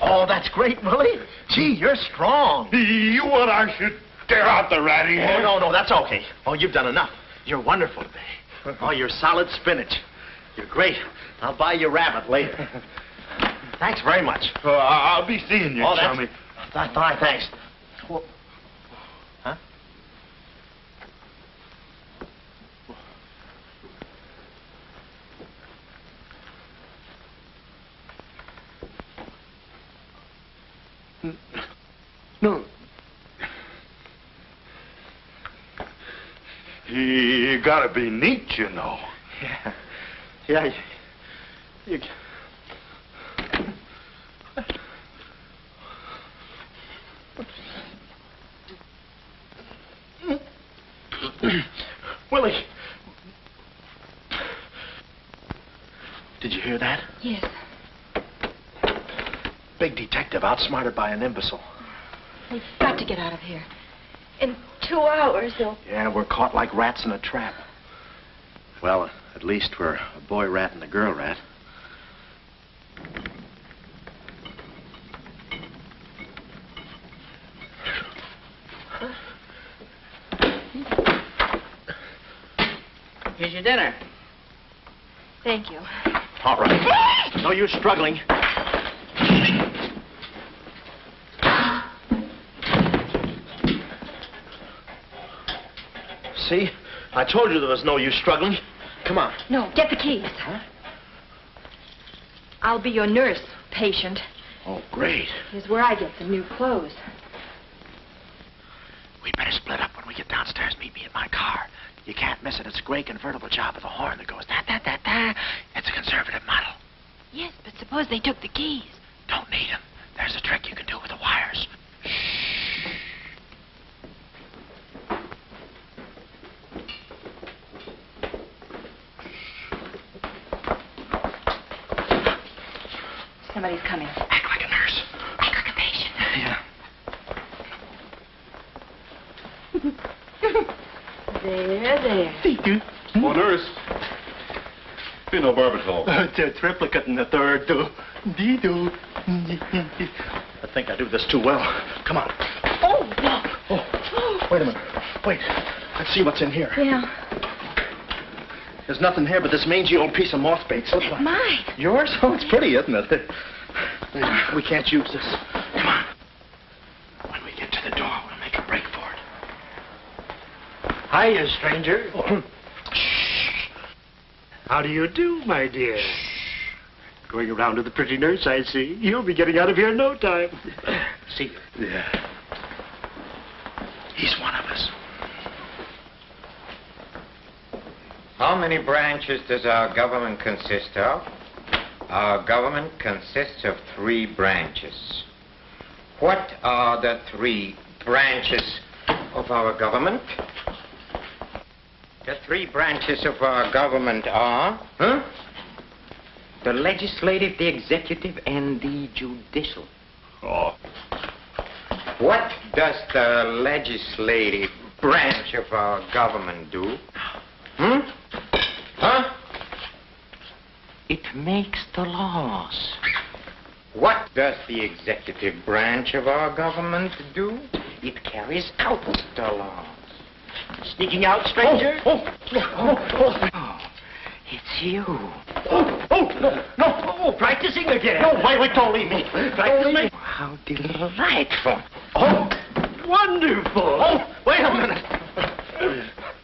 Oh, that's great, Willie. Gee, you're strong. You want I should tear out the ratty head? Oh, no, that's okay. Oh, you've done enough. You're wonderful today. Oh, you're solid spinach. You're great. I'll buy you rabbit later. Thanks very much. I'll be seeing you, chummy. Thanks. Well, huh? No. You gotta be neat, you know. Yeah. You... Willie. Did you hear that? Yes. Big detective outsmarted by an imbecile. We've got to get out of here. In 2 hours, they'll... Yeah, we're caught like rats in a trap. Well, at least we're a boy rat and a girl rat. Here's your dinner. Thank you. All right. No use struggling. See? I told you there was no use struggling. Come on. No, get the keys. Huh? I'll be your nurse, patient. Oh, great. Here's where I get some new clothes. We'd better split up when we get downstairs. Meet me in my car. You can't miss it. It's a gray convertible job with a horn that goes da-da-da-da. It's a conservative model. Yes, but suppose they took the keys. Don't need them. There's a trick you can do with the wires. Somebody's coming. Act like a nurse. Act like a patient. Yeah. There. Oh, nurse. Be no barbital. It's a triplicate in the third. I think I do this too well. Come on. Oh, no. Oh, wait a minute. Wait. Let's see what's in here. Yeah. There's nothing here but this mangy old piece of moth bait. That's mine. Yours? Oh, it's pretty, isn't it? We can't use this. Come on. When we get to the door, we'll make a break for it. Hiya, stranger. Shh. How do you do, my dear? Going around to the pretty nurse, I see. You'll be getting out of here in no time. See you. Yeah. He's one of us. How many branches does our government consist of? Our government consists of 3 branches. What are the 3 branches of our government? The 3 branches of our government are, the legislative, the executive, and the judicial. Oh. What does the legislative branch of our government do? It makes the laws. What does the executive branch of our government do? It carries out the laws. Sneaking out, stranger? Oh, it's you. No, practicing again. No, wait, don't leave me. Practicing. How delightful. Oh, wonderful. Oh, wait a minute.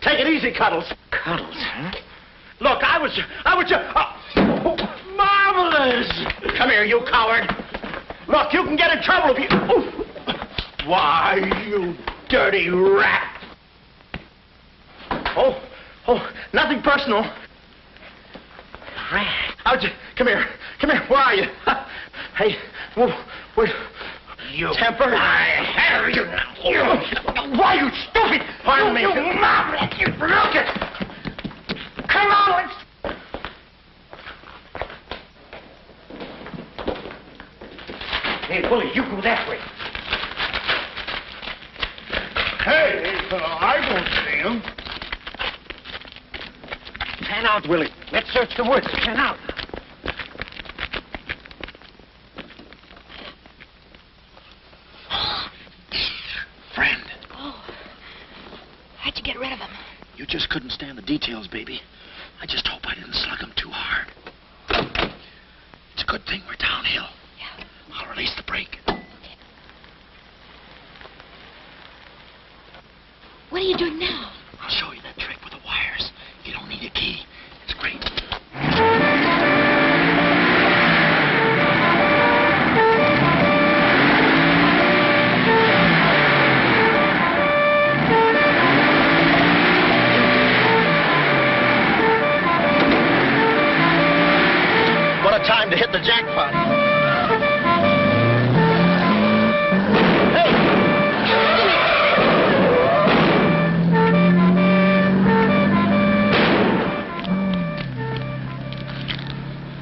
Take it easy, Cuddles. Cuddles, huh? Look, I was marvelous. Come here, you coward. Look, you can get in trouble if you... Why, you dirty rat. Oh, nothing personal. Rat. Come here. Where are you? Hey, wait. You. Temper? I have you now. You. Why, you stupid? Pardon me. You maverick. You look it. Come on, let's... Hey, Willie, you go that way. Hey, I won't see him. Pan out, Willie. Let's search the woods. Pan out. Friend, Oh. How'd you get rid of him? you just couldn't stand the details, baby. I just hope I didn't slug him too hard. It's a good thing we're downhill. Yeah. I'll release the brake. What are you doing now? I'll show you that trick with the wires. You don't need a key. It's great. What a time to hit the jackpot.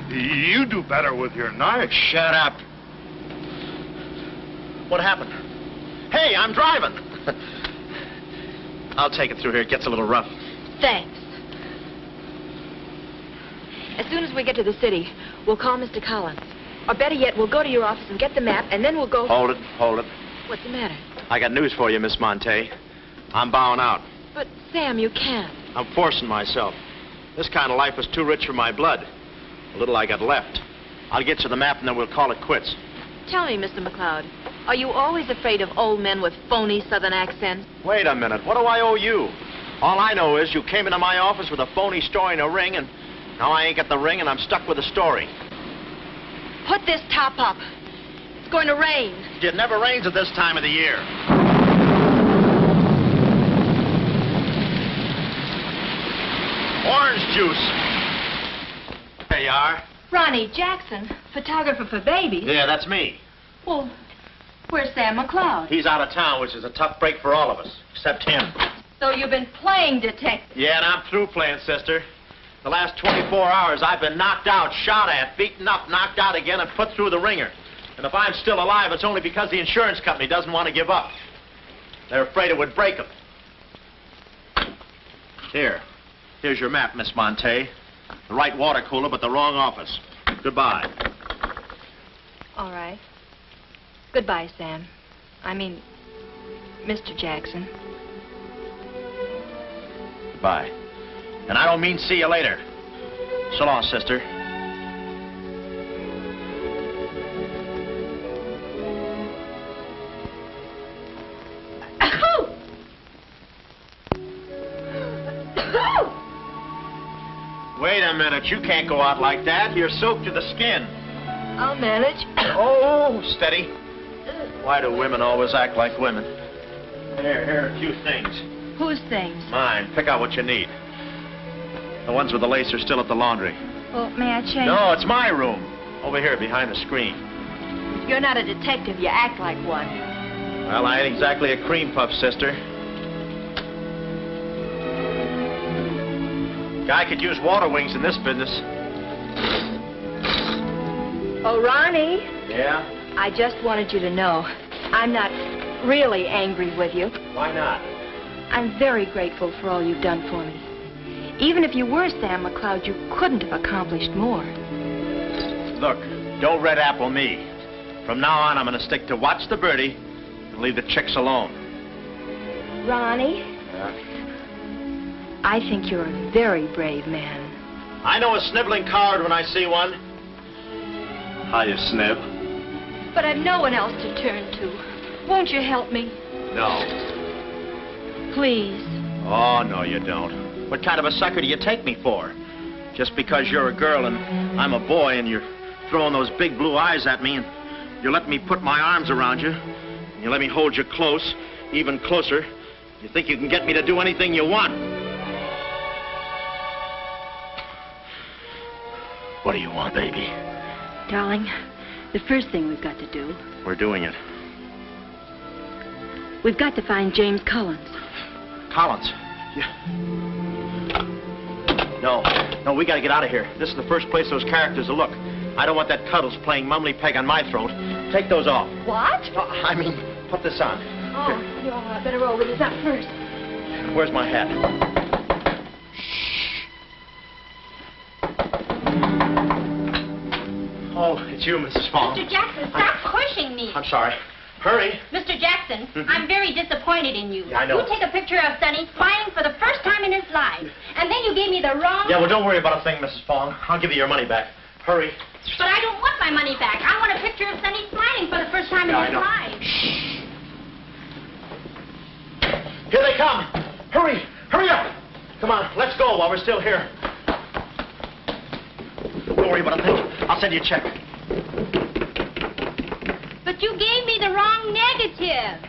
You do better with your knife. Shut up. What happened? Hey, I'm driving. I'll take it through here. It gets a little rough. Thanks. As soon as we get to the city, we'll call Mr. Collins. Or better yet, we'll go to your office and get the map, and then we'll go... Hold it, hold it. What's the matter? I got news for you, Miss Monte. I'm bowing out. But, Sam, you can't. I'm forcing myself. This kind of life is too rich for my blood. The little I got left. I'll get you the map, and then we'll call it quits. Tell me, Mr. McLeod, are you always afraid of old men with phony southern accents? Wait a minute. What do I owe you? All I know is you came into my office with a phony story and a ring, and now I ain't got the ring, and I'm stuck with the story. Put this top up. It's going to rain. It never rains at this time of the year. Orange juice. There you are. Ronnie Jackson, photographer for babies. Yeah, that's me. Well, where's Sam McLeod? He's out of town, which is a tough break for all of us, except him. So you've been playing detective. Yeah, and I'm through playing, sister. The last 24 hours, I've been knocked out, shot at, beaten up, knocked out again, and put through the ringer. And if I'm still alive, it's only because the insurance company doesn't want to give up. They're afraid it would break them. Here's your map, Miss Monte. The right water cooler, but the wrong office. Goodbye. All right. Goodbye, Sam. I mean, Mr. Jackson. Goodbye. And I don't mean see you later. So long, sister. Wait a minute. You can't go out like that. You're soaked to the skin. I'll manage. Oh, steady. Why do women always act like women? Here are a few things. Whose things? Mine. Pick out what you need. The ones with the lace are still at the laundry. Well, may I change? No, it's my room. Over here, behind the screen. You're not a detective. You act like one. Well, I ain't exactly a cream puff, sister. Guy could use water wings in this business. Oh, Ronnie. Yeah? I just wanted you to know I'm not really angry with you. Why not? I'm very grateful for all you've done for me. Even if you were Sam McLeod, you couldn't have accomplished more. Look, don't red apple me. From now on, I'm going to stick to watch the birdie and leave the chicks alone. Ronnie, Yeah? I think you're a very brave man. I know a sniveling coward when I see one. Hiya, Snib. But I've no one else to turn to. Won't you help me? No. Please. Oh, no, you don't. What kind of a sucker do you take me for? Just because you're a girl and I'm a boy and you're throwing those big blue eyes at me and you let me put my arms around you and you let me hold you close, even closer, you think you can get me to do anything you want. What do you want, baby? Darling, the first thing we've got to do... We're doing it. We've got to find James Collins. Collins? Yeah. No, we gotta get out of here. This is the first place those characters will look. I don't want that Cuddles playing mumbly peg on my throat. Take those off. What? I mean, put this on. Oh, you better roll with this up first. Where's my hat? Oh, it's you, Mrs. Fong. Mr. Jackson, stop pushing me. I'm sorry. Hurry. Mr. Jackson, I'm very disappointed in you. Yeah, I know. You take a picture of Sonny smiling for the first time in his life, and then you gave me the wrong... Yeah, well, don't worry about a thing, Mrs. Fong. I'll give you your money back. Hurry. But I don't want my money back. I want a picture of Sonny smiling for the first time in his life. Shh. Here they come. Hurry. Hurry up. Come on, let's go while we're still here. Don't worry about a thing. I'll send you a check. But you gave me the wrong negative.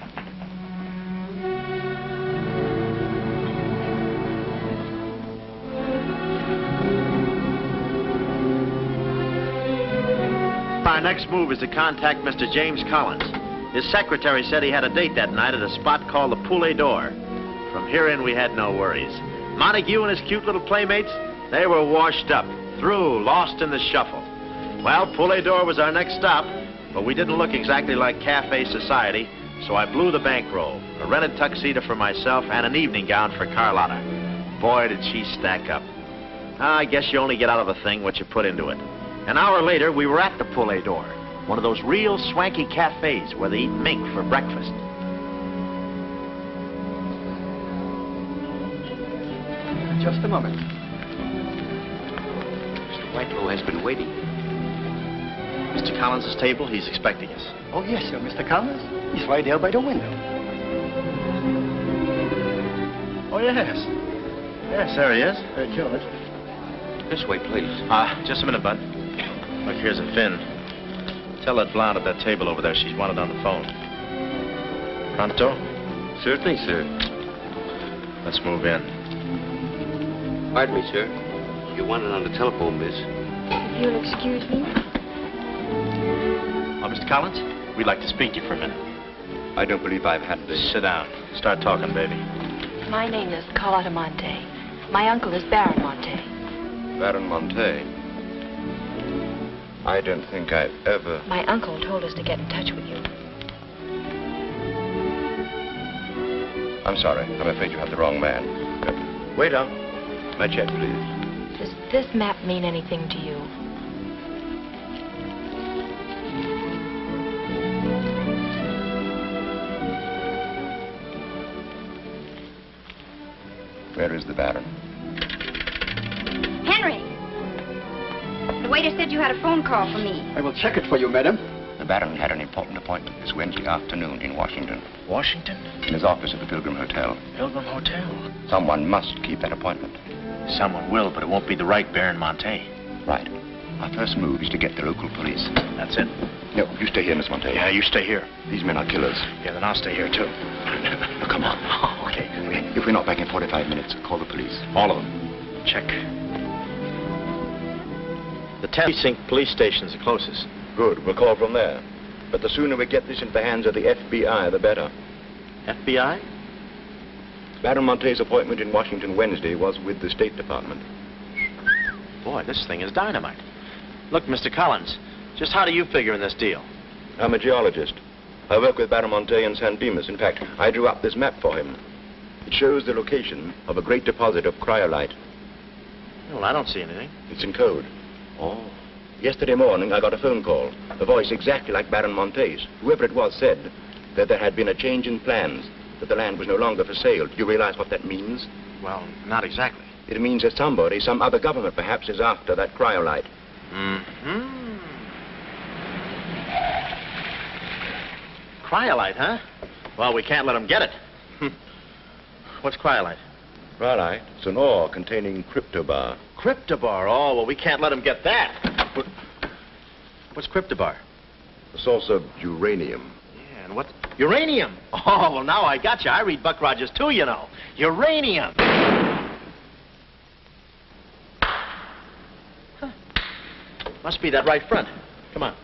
Our next move is to contact Mr. James Collins. His secretary said he had a date that night at a spot called the Poulet d'Or. From here in, we had no worries. Montague and his cute little playmates, they were washed up, through, lost in the shuffle. Well, Poulet d'Or was our next stop, but we didn't look exactly like cafe society, so I blew the bankroll, a rented tuxedo for myself and an evening gown for Carlotta. Boy, did she stack up. I guess you only get out of a thing what you put into it. An hour later, we were at the Poulet d'Or, one of those real swanky cafes where they eat mink for breakfast. Just a moment. Mr. Whitelaw has been waiting. Mr. Collins' table, he's expecting us. Oh, yes, sir. Mr. Collins? He's right there by the window. Oh, yes. Yes, there he is. George. This way, please. Just a minute, Bud. Look, here's a fin. Tell that blonde at that table over there she's wanted on the phone. Pronto? Certainly, sir. Let's move in. Pardon me, sir. You wanted on the telephone, miss. If you'll excuse me. Oh, Mr. Collins, we'd like to speak to you for a minute. I don't believe I've had this. Sit down. Start talking, baby. My name is Carlotta Monte. My uncle is Baron Monte. Baron Monte. I don't think I've ever... My uncle told us to get in touch with you. I'm sorry. I'm afraid you have the wrong man. Waiter, my check, please. Does this map mean anything to you? Where is the Baron? Henry! The waiter said you had a phone call for me. I will check it for you, madam. The Baron had an important appointment this Wednesday afternoon in Washington. Washington? In his office at the Pilgrim Hotel. Pilgrim Hotel? Someone must keep that appointment. Someone will, but it won't be the right Baron Monte. Right. Our first move is to get the local police. That's it? No, you stay here, Miss Monte. Yeah, you stay here. These men are killers. Yeah, then I'll stay here, too. Now, come on. Oh, okay. If we're not back in 45 minutes, call the police. All of them. Check. The 10th Precinct police station's the closest. Good. We'll call from there. But the sooner we get this into the hands of the FBI, the better. FBI? Baron Monte's appointment in Washington Wednesday was with the State Department. Boy, this thing is dynamite. Look, Mr. Collins, just how do you figure in this deal? I'm a geologist. I work with Baron Monte in San Dimas. In fact, I drew up this map for him. It shows the location of a great deposit of cryolite. Well, I don't see anything. It's in code. Oh. Yesterday morning, I got a phone call. A voice exactly like Baron Monte's. Whoever it was said that there had been a change in plans, that the land was no longer for sale. Do you realize what that means? Well, not exactly. It means that somebody, some other government perhaps, is after that cryolite. Mm-hmm. Cryolite, huh? Well, we can't let them get it. What's cryolite? Cryolite? It's an ore containing cryptobar. Cryptobar? Oh, well, we can't let them get that. What's cryptobar? A source of uranium. Yeah, and what? Uranium? Oh, well, now I got you. I read Buck Rogers, too, you know. Uranium. Huh. Must be that right front. Come on.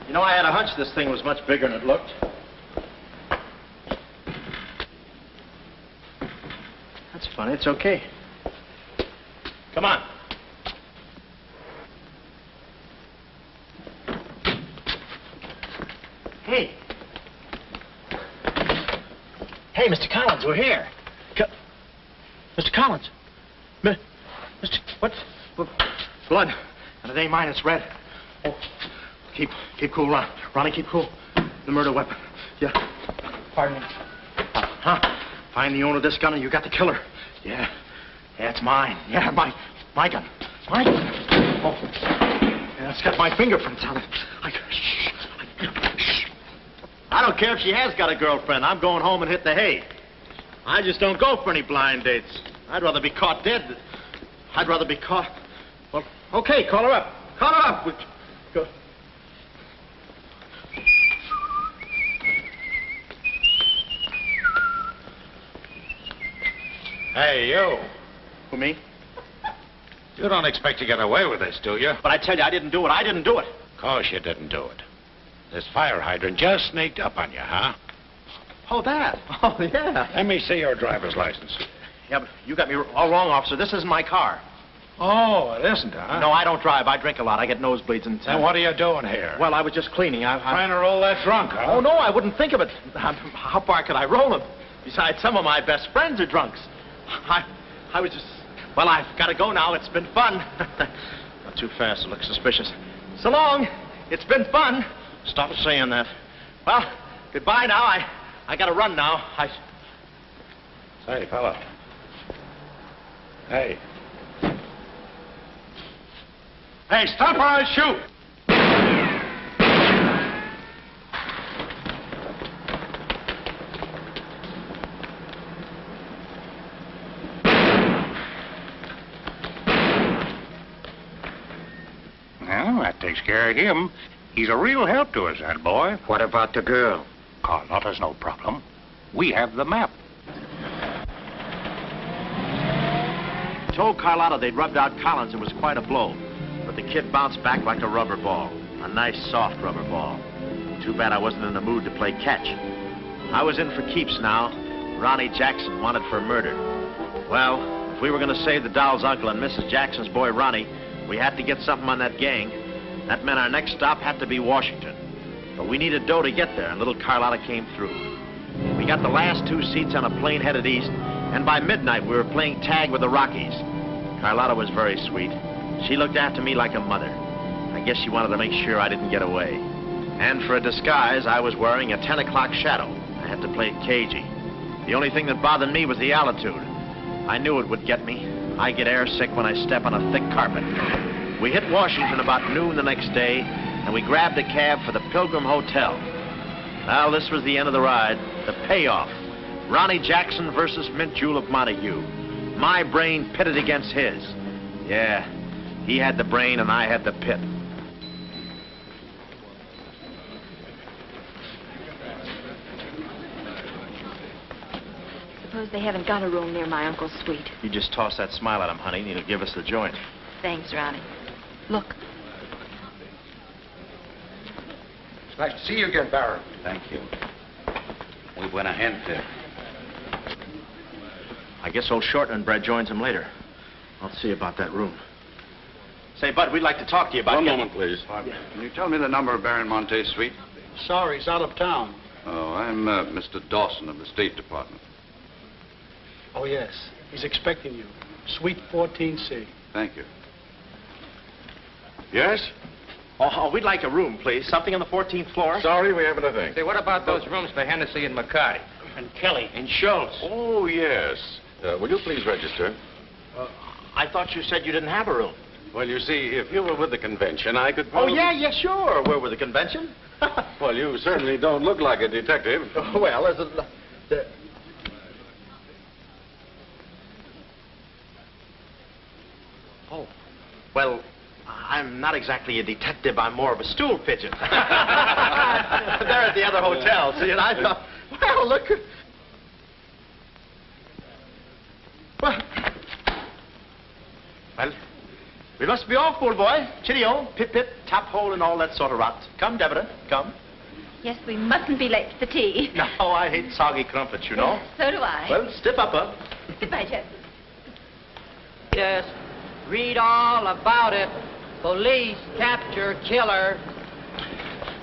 You know, I had a hunch this thing was much bigger than it looked. funny. It's okay. Come on. Hey. Hey, Mr. Collins, we're here. Mr. Collins. Mr. What? Blood. And it ain't mine, it's red. Oh, keep cool, Ron. Ronnie, keep cool. The murder weapon. Yeah. Pardon me. Huh? Find the owner of this gun and you got the killer. Yeah. Yeah, it's mine. Yeah, my gun. My gun. Oh. Yeah, it's got my fingerprints on it. I don't care if she has got a girlfriend. I'm going home and hit the hay. I just don't go for any blind dates. I'd rather be caught dead. I'd rather be caught... Well, okay, call her up. Call her up. Go. Hey, you. Who, me? You don't expect to get away with this, do you? But I tell you, I didn't do it. I didn't do it. Of course you didn't do it. This fire hydrant just sneaked up on you, huh? Oh, that? Oh, yeah. Let me see your driver's license. Yeah, but you got me all wrong, officer. This isn't my car. Oh, it isn't, huh? No, I don't drive. I drink a lot. I get nosebleeds and... Then what are you doing here? Well, I was just cleaning. Trying to roll that drunk, huh? Oh, no, I wouldn't think of it. How far could I roll them? Besides, some of my best friends are drunks. I was just... Well, I've got to go now. It's been fun. Not too fast. It looks suspicious. So long. It's been fun. Stop saying that. Well, goodbye now. I got to run now. Say, fella. Hey. Hey, stop or I'll shoot! Well, that takes care of him. He's a real help to us, that boy. What about the girl? Carlotta's no problem. We have the map. Told Carlotta they'd rubbed out Collins. It was quite a blow. But the kid bounced back like a rubber ball. A nice, soft rubber ball. Too bad I wasn't in the mood to play catch. I was in for keeps now. Ronnie Jackson wanted for murder. Well, if we were going to save the doll's uncle and Mrs. Jackson's boy, Ronnie, we had to get something on that gang. That meant our next stop had to be Washington. But we needed dough to get there, and little Carlotta came through. We got the last 2 seats on a plane headed east, and by midnight we were playing tag with the Rockies. Carlotta was very sweet. She looked after me like a mother. I guess she wanted to make sure I didn't get away. And for a disguise, I was wearing a 10 o'clock shadow. I had to play it cagey. The only thing that bothered me was the altitude. I knew it would get me. I get airsick when I step on a thick carpet. We hit Washington about noon the next day, and we grabbed a cab for the Pilgrim Hotel. Well, this was the end of the ride, the payoff. Ronnie Jackson versus Mint Julep Montague. My brain pitted against his. Yeah, he had the brain and I had the pit. Suppose they haven't got a room near my uncle's suite. You just toss that smile at him, honey, and he'll give us the joint. Thanks, Ronnie. Look. It's nice to see you again, Baron. Thank you. Muy buena gente. I guess old Shortland joins him later. I'll see about that room. Say, Bud, we'd like to talk to you about... One moment, please. Can you tell me the number of Baron Monte's suite? Sorry, he's out of town. Oh, I'm Mr. Dawson of the State Department. Oh, yes. He's expecting you. Suite 14C. Thank you. Yes? Oh, we'd like a room, please. Something on the 14th floor. Sorry, we haven't a thing. Say, what about those rooms for Hennessy and McCarty? And Kelly. And Schultz? Oh, yes. Will you please register? I thought you said you didn't have a room. Well, you see, if you were with the convention, I could Oh, probably... yeah, sure. We're with the convention. Well, you certainly don't look like a detective. Well, there's a... Oh, well, I'm not exactly a detective. I'm more of a stool pigeon. They're at the other hotel, see, and I thought, well, look. Well, we must be off, old boy. Cheerio, pip-pip, tap hole, and all that sort of rot. Come, Deborah, come. Yes, we mustn't be late for tea. No, I hate soggy crumpets, you know. So do I. Well, stiff upper. Goodbye, Jeff. Yes, read all about it. Police capture killer.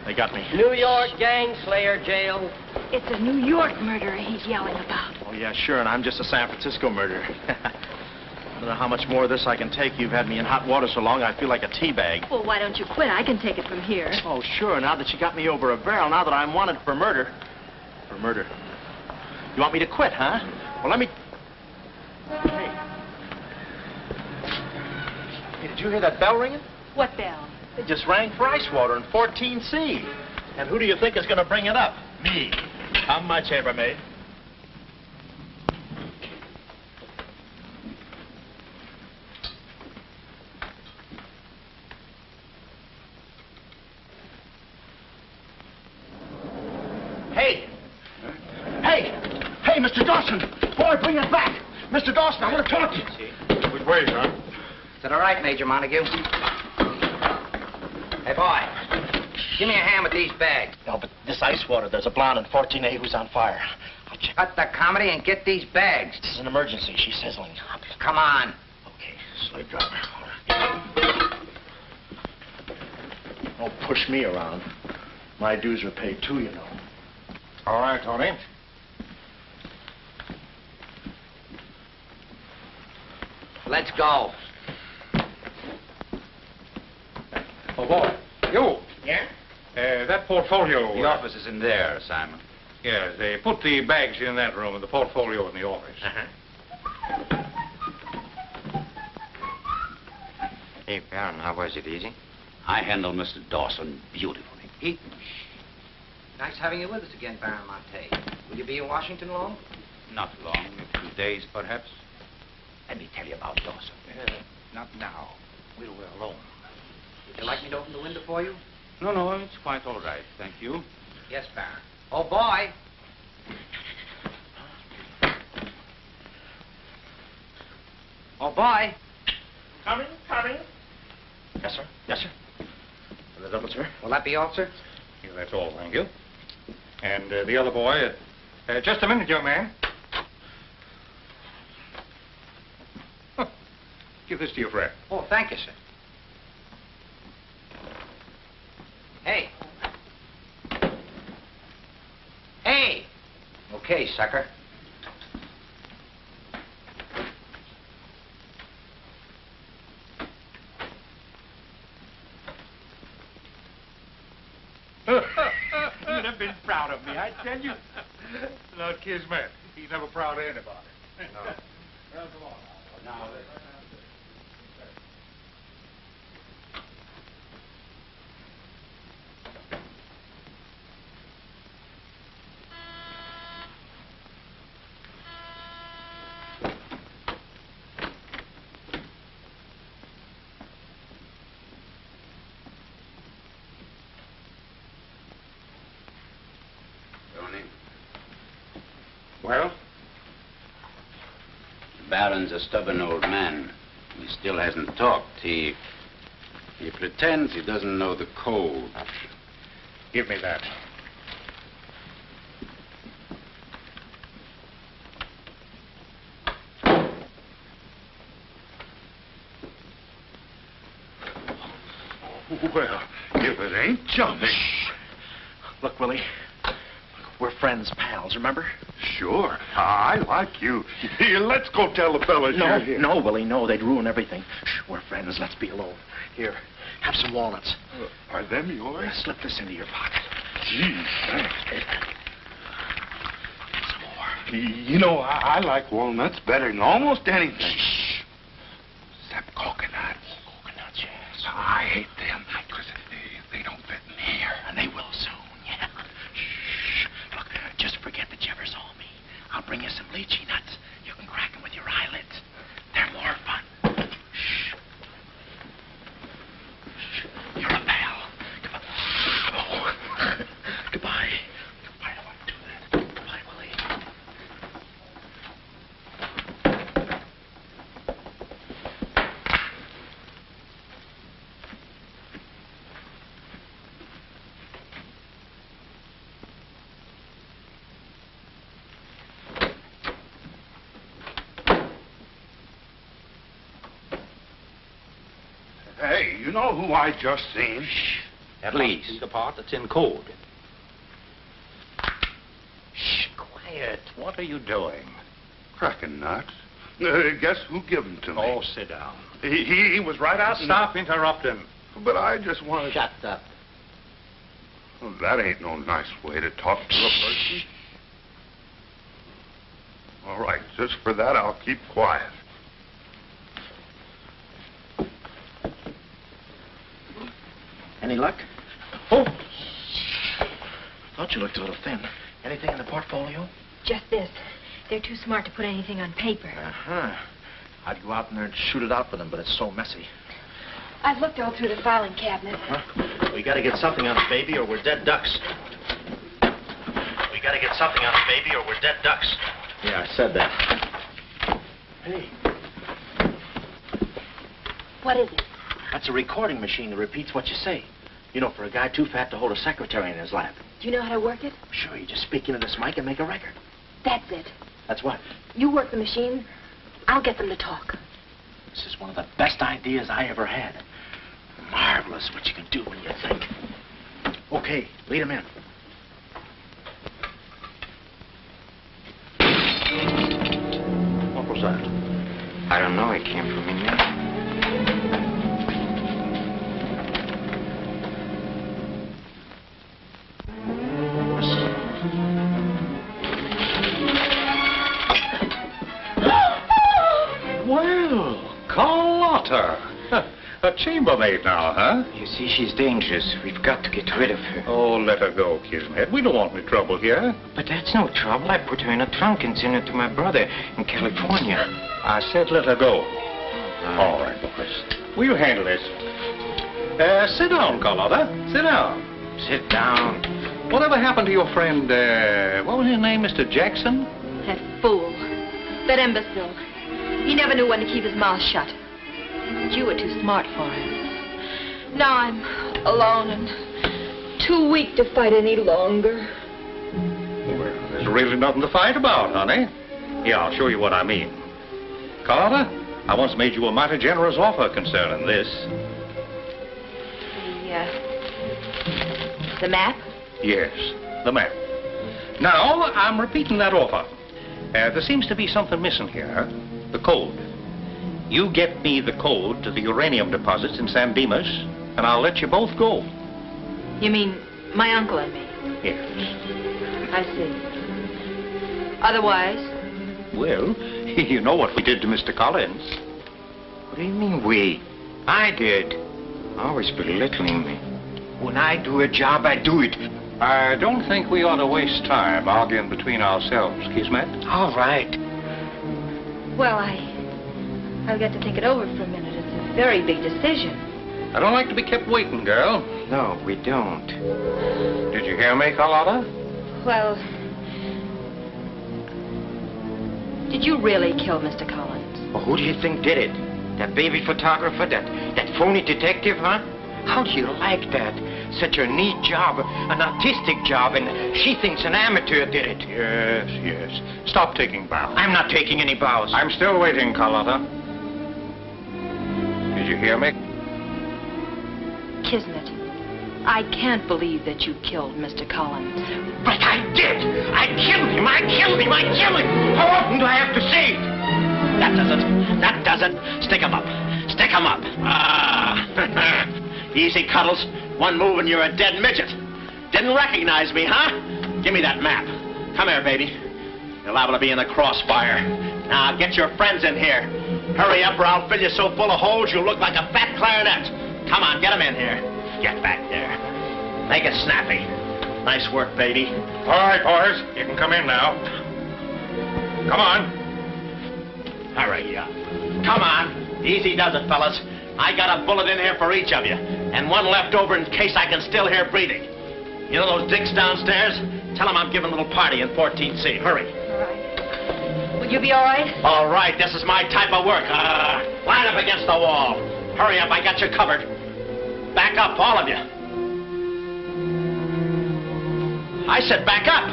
They got me. New York gang slayer jail. It's a New York murderer he's yelling about. Oh, yeah, sure, and I'm just a San Francisco murderer. I don't know how much more of this I can take. You've had me in hot water so long I feel like a tea bag. Well, why don't you quit? I can take it from here. Oh, sure, now that you got me over a barrel, now that I'm wanted for murder. For murder. You want me to quit, huh? Well, let me... Hey, did you hear that bell ringing? What bell? It just rang for ice water in 14C. And who do you think is going to bring it up? Me. I'm my chambermaid. Hey! Hey! Hey, Mr. Dawson! Boy, bring it back! Mr. Dawson, I want to talk to you. Which way, huh? Is that all right, Major Montague? Hey, boy. Give me a hand with these bags. No, but this ice water, there's a blonde in 14A who's on fire. I'll check. Cut the comedy and get these bags. This is an emergency. She's sizzling. Come on. Okay, slave driver. Don't push me around. My dues are paid too, you know. All right, Tony. Let's go. Oh, boy. You. Yeah? That portfolio... The office is in there, Simon. Yes, they put the bags in that room and the portfolio in the office. Hey, Baron, how was it? Easy? I handled Mr. Dawson beautifully. Nice having you with us again, Baron Monte. Will you be in Washington long? Not long, a few days, perhaps. Let me tell you about Dawson. Not now. We're alone. Would you like me to open the window for you? No, it's quite all right, thank you. Yes, Baron. Oh, boy. Oh, boy. Coming. Yes, sir. Yes, sir. The double, sir. Will that be all, sir? Yeah, that's all, thank you. And the other boy, just a minute, young man. Huh. Give this to your friend. Oh, thank you, sir. Hey. Hey. Okay, sucker. You'd have been proud of me, I tell you. Not Kismet. He's never proud of anybody. No. Well, come on now. Well? The Baron's a stubborn old man. He still hasn't talked. He pretends he doesn't know the code. Give me that. Well, if it ain't Johnny. Look, Willie. We're friends, pals, remember? Sure. I like you. Here, let's go tell the fellas you're here. No, Willie, no. They'd ruin everything. Shh, we're friends. Let's be alone. Here, have some walnuts. Are them yours? Slip this into your pocket. Gee, thanks. Some more. You know, I like walnuts better than almost anything. Shh. Except coconuts. Coconuts, yes. I hate them because they don't fit in here. And they will soon, yeah. Shh. Look, just forget that you ever saw me. I'll bring you some lychee nuts. You can crack them with your eyelids. They're more fun. Shh. Shh. You're a pal. Come on. Oh. Goodbye. I don't want to do that. Goodbye, Willie. you know who I just seen? Shh. That must be the part that's in code. Shh, quiet. What are you doing? Cracking nuts. Guess who gave them to me? Oh, sit down. He was right out. Stop interrupting. But I just wanted. Shut up. Well, that ain't no nice way to talk to a person. All right, just for that, I'll keep quiet. Any luck? Oh! Thought you looked a little thin. Anything in the portfolio? Just this. They're too smart to put anything on paper. Uh-huh. I'd go out in there and shoot it out with them, but it's so messy. I've looked all through the filing cabinet. Huh? We gotta get something on it, baby, or we're dead ducks. We gotta get something on it, baby, or we're dead ducks. Yeah, I said that. Hey. What is it? That's a recording machine that repeats what you say. You know, for a guy too fat to hold a secretary in his lap. Do you know how to work it? Sure, you just speak into this mic and make a record. That's it. That's what? You work the machine, I'll get them to talk. This is one of the best ideas I ever had. Marvelous what you can do when you think. Okay, lead him in. What was that? I don't know. It came from in there. Well, Carlotta. A chambermaid now, huh? You see, she's dangerous. We've got to get rid of her. Oh, let her go, Kismet. We don't want any trouble here. But that's no trouble. I put her in a trunk and sent her to my brother in California. I said let her go. All right, boys. We'll handle this. Sit down, Carlotta. Sit down. Sit down. Whatever happened to your friend, what was his name, Mr. Jackson? That fool. That imbecile. He never knew when to keep his mouth shut. You were too smart for him. Now I'm alone and too weak to fight any longer. Well, there's really nothing to fight about, honey. Here, I'll show you what I mean. Carlotta, I once made you a mighty generous offer concerning this. The map? Yes, the map. Now, I'm repeating that offer. There seems to be something missing here. The code. You get me the code to the uranium deposits in San Dimas, and I'll let you both go. You mean my uncle and me? Yes. I see. Otherwise? Well, you know what we did to Mr. Collins. What do you mean, we? I did. Always belittling me. When I do a job, I do it. I don't think we ought to waste time arguing between ourselves, Kismet. All right. Well, I'll get to think it over for a minute. It's a very big decision. I don't like to be kept waiting, girl. No, we don't. Did you hear me, Carlotta? Well, did you really kill Mr. Collins? Well, who do you think did it? That baby photographer? That phony detective, huh? How do you like that? Such a neat job, an artistic job, and she thinks an amateur did it. Yes, yes. Stop taking bows. I'm not taking any bows. I'm still waiting, Carlotta. Did you hear me? Kismet, I can't believe that you killed Mr. Collins. But I did! I killed him! I killed him! I killed him! How often do I have to say it? That does it. Stick 'em up. Stick 'em up. Easy, Cuddles. One move and you're a dead midget. Didn't recognize me, huh? Give me that map. Come here, baby. You're liable to be in the crossfire. Now, get your friends in here. Hurry up or I'll fill you so full of holes you'll look like a fat clarinet. Come on, get them in here. Get back there. Make it snappy. Nice work, baby. All right, boys. You can come in now. Come on. Hurry up. Come on. Easy does it, fellas. I got a bullet in here for each of you, and one left over in case I can still hear breathing. You know those dicks downstairs? Tell them I'm giving a little party in 14C. Hurry. All right. Will you be all right? All right, this is my type of work. Line up against the wall. Hurry up, I got you covered. Back up, all of you. I said back up.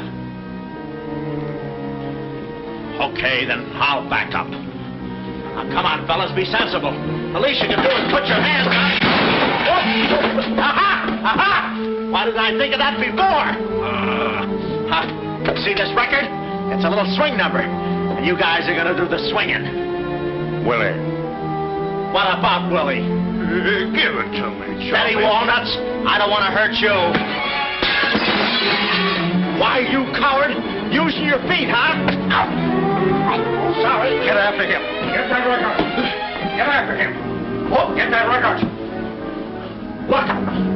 Okay, then I'll back up. Now, come on, fellas, be sensible. The least you can do is put your hands up. Aha! Aha! Why didn't I think of that before? See this record? It's a little swing number. And you guys are going to do the swinging. Willie. What about Willie? Give it to me, Steady, Walnuts. I don't want to hurt you. Why, you coward? Using your feet, huh? Sorry. Get after him. Get that record. Get after him. Oh, get that record. Look,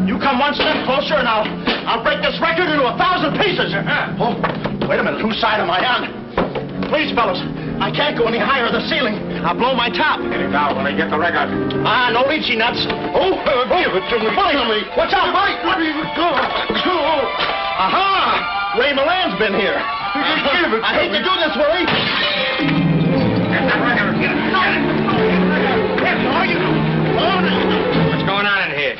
you come one step closer and I'll break this record into 1,000 pieces. Oh, wait a minute. Whose side am I on? Please, fellas, I can't go any higher than the ceiling. I'll blow my top. Get it down when I get the record. No lychee nuts. Give it to me. Buddy, watch out, buddy. Aha! Ray Milan's been here. Give it to I hate to do this, Willie. Get that record. Get it. What's going on in here?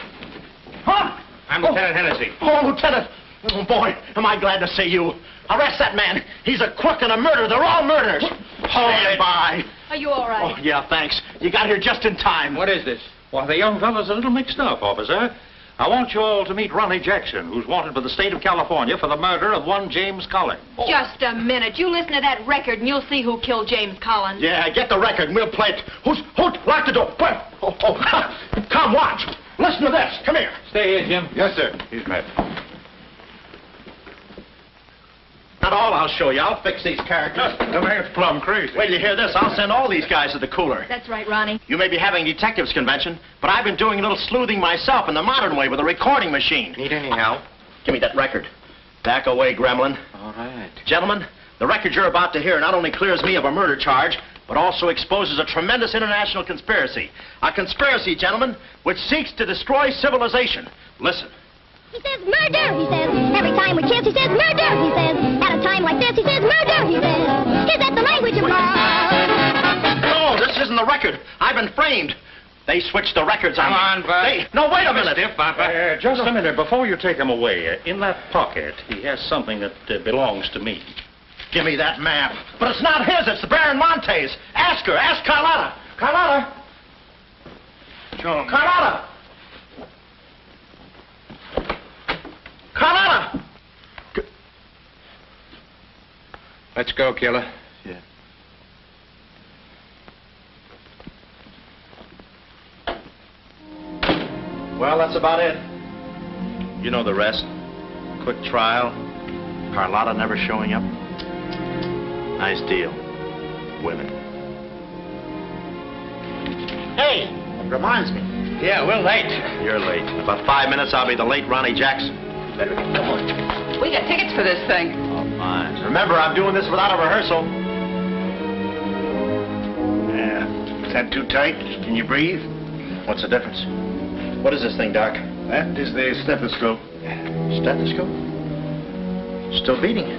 Huh? I'm Lieutenant Hennessy. Oh, Lieutenant. Oh, boy, am I glad to see you. Arrest that man. He's a crook and a murderer. They're all murderers. Stand by. Are you all right? Oh, yeah, thanks. You got here just in time. What is this? Well, the young fellow's a little mixed up, officer. I want you all to meet Ronnie Jackson, who's wanted by the state of California for the murder of one James Collins. Just a minute. You listen to that record and you'll see who killed James Collins. Yeah, get the record and we'll play it. Who? Lock the door. Come, watch. Listen to this. Come here. Stay here, Jim. Yes, sir. He's met. Not all I'll show you. I'll fix these characters. The man's plumb crazy. Wait till you hear this. I'll send all these guys to the cooler. That's right, Ronnie. You may be having a detectives convention, but I've been doing a little sleuthing myself in the modern way with a recording machine. Need any help? Give me that record. Back away, gremlin. All right. Gentlemen, the record you're about to hear not only clears me of a murder charge, but also exposes a tremendous international conspiracy. A conspiracy, gentlemen, which seeks to destroy civilization. Listen. He says murder, he says. Every time we kiss, he says murder, he says. At a time like this, he says murder, he says. Is that the language of love? No, this isn't the record. I've been framed. They switched the records on me. Come on, Bud. No, wait a minute. Just a minute. Before you take him away, in that pocket, he has something that belongs to me. Give me that map. But it's not his. It's the Baron Monte's. Ask her. Ask Carlotta. Carlotta. John. Carlotta. Carlotta. Let's go, killer. Yeah. Well, that's about it. You know the rest. Quick trial. Carlotta never showing up. Nice deal. Women. Hey, reminds me. Yeah, we're late. You're late. In about 5 minutes, I'll be the late Ronnie Jackson. Better get going. We got tickets for this thing. Oh, fine. Remember, I'm doing this without a rehearsal. Yeah. Is that too tight? Can you breathe? What's the difference? What is this thing, Doc? That is the stethoscope. Stethoscope? Still beating.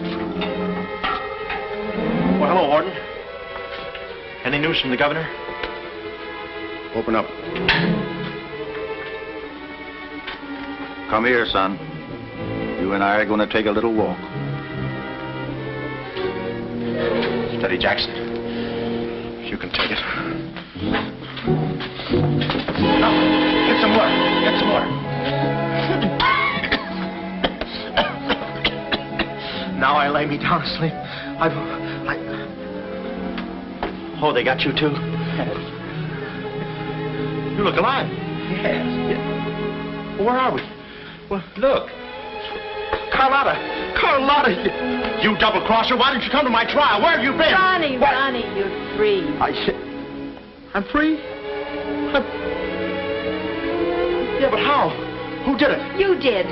Well, hello, Warden. Any news from the governor? Open up. Come here, son. You and I are going to take a little walk. Steady, Jackson. You can take it. No, get some water. Get some water. Now I lay me down to sleep. Oh, they got you too? Yes. You look alive. Yes. Where are we? Well, look. Carlotta. Carlotta. You double-crosser. Why didn't you come to my trial? Where have you been? Ronnie, what? Ronnie, you're free. I'm free? Yeah, but how? Who did it? You did.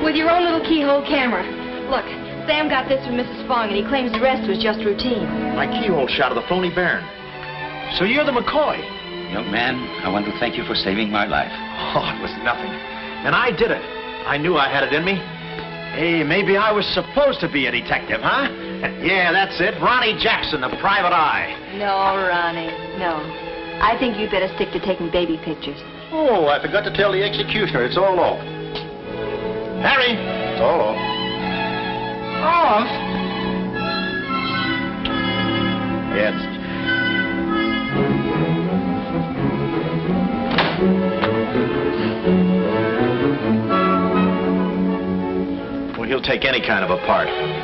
With your own little keyhole camera. Look, Sam got this from Mrs. Fong, and he claims the rest was just routine. My keyhole shot of the phony Baron. So you're the McCoy. Young man, I want to thank you for saving my life. Oh, it was nothing. And I did it. I knew I had it in me. Hey, maybe I was supposed to be a detective, huh? Yeah, that's it. Ronnie Jackson, the private eye. No, Ronnie, no. I think you'd better stick to taking baby pictures. Oh, I forgot to tell the executioner. It's all off. Harry! It's all off. Off? Yes. he'll take any kind of a part.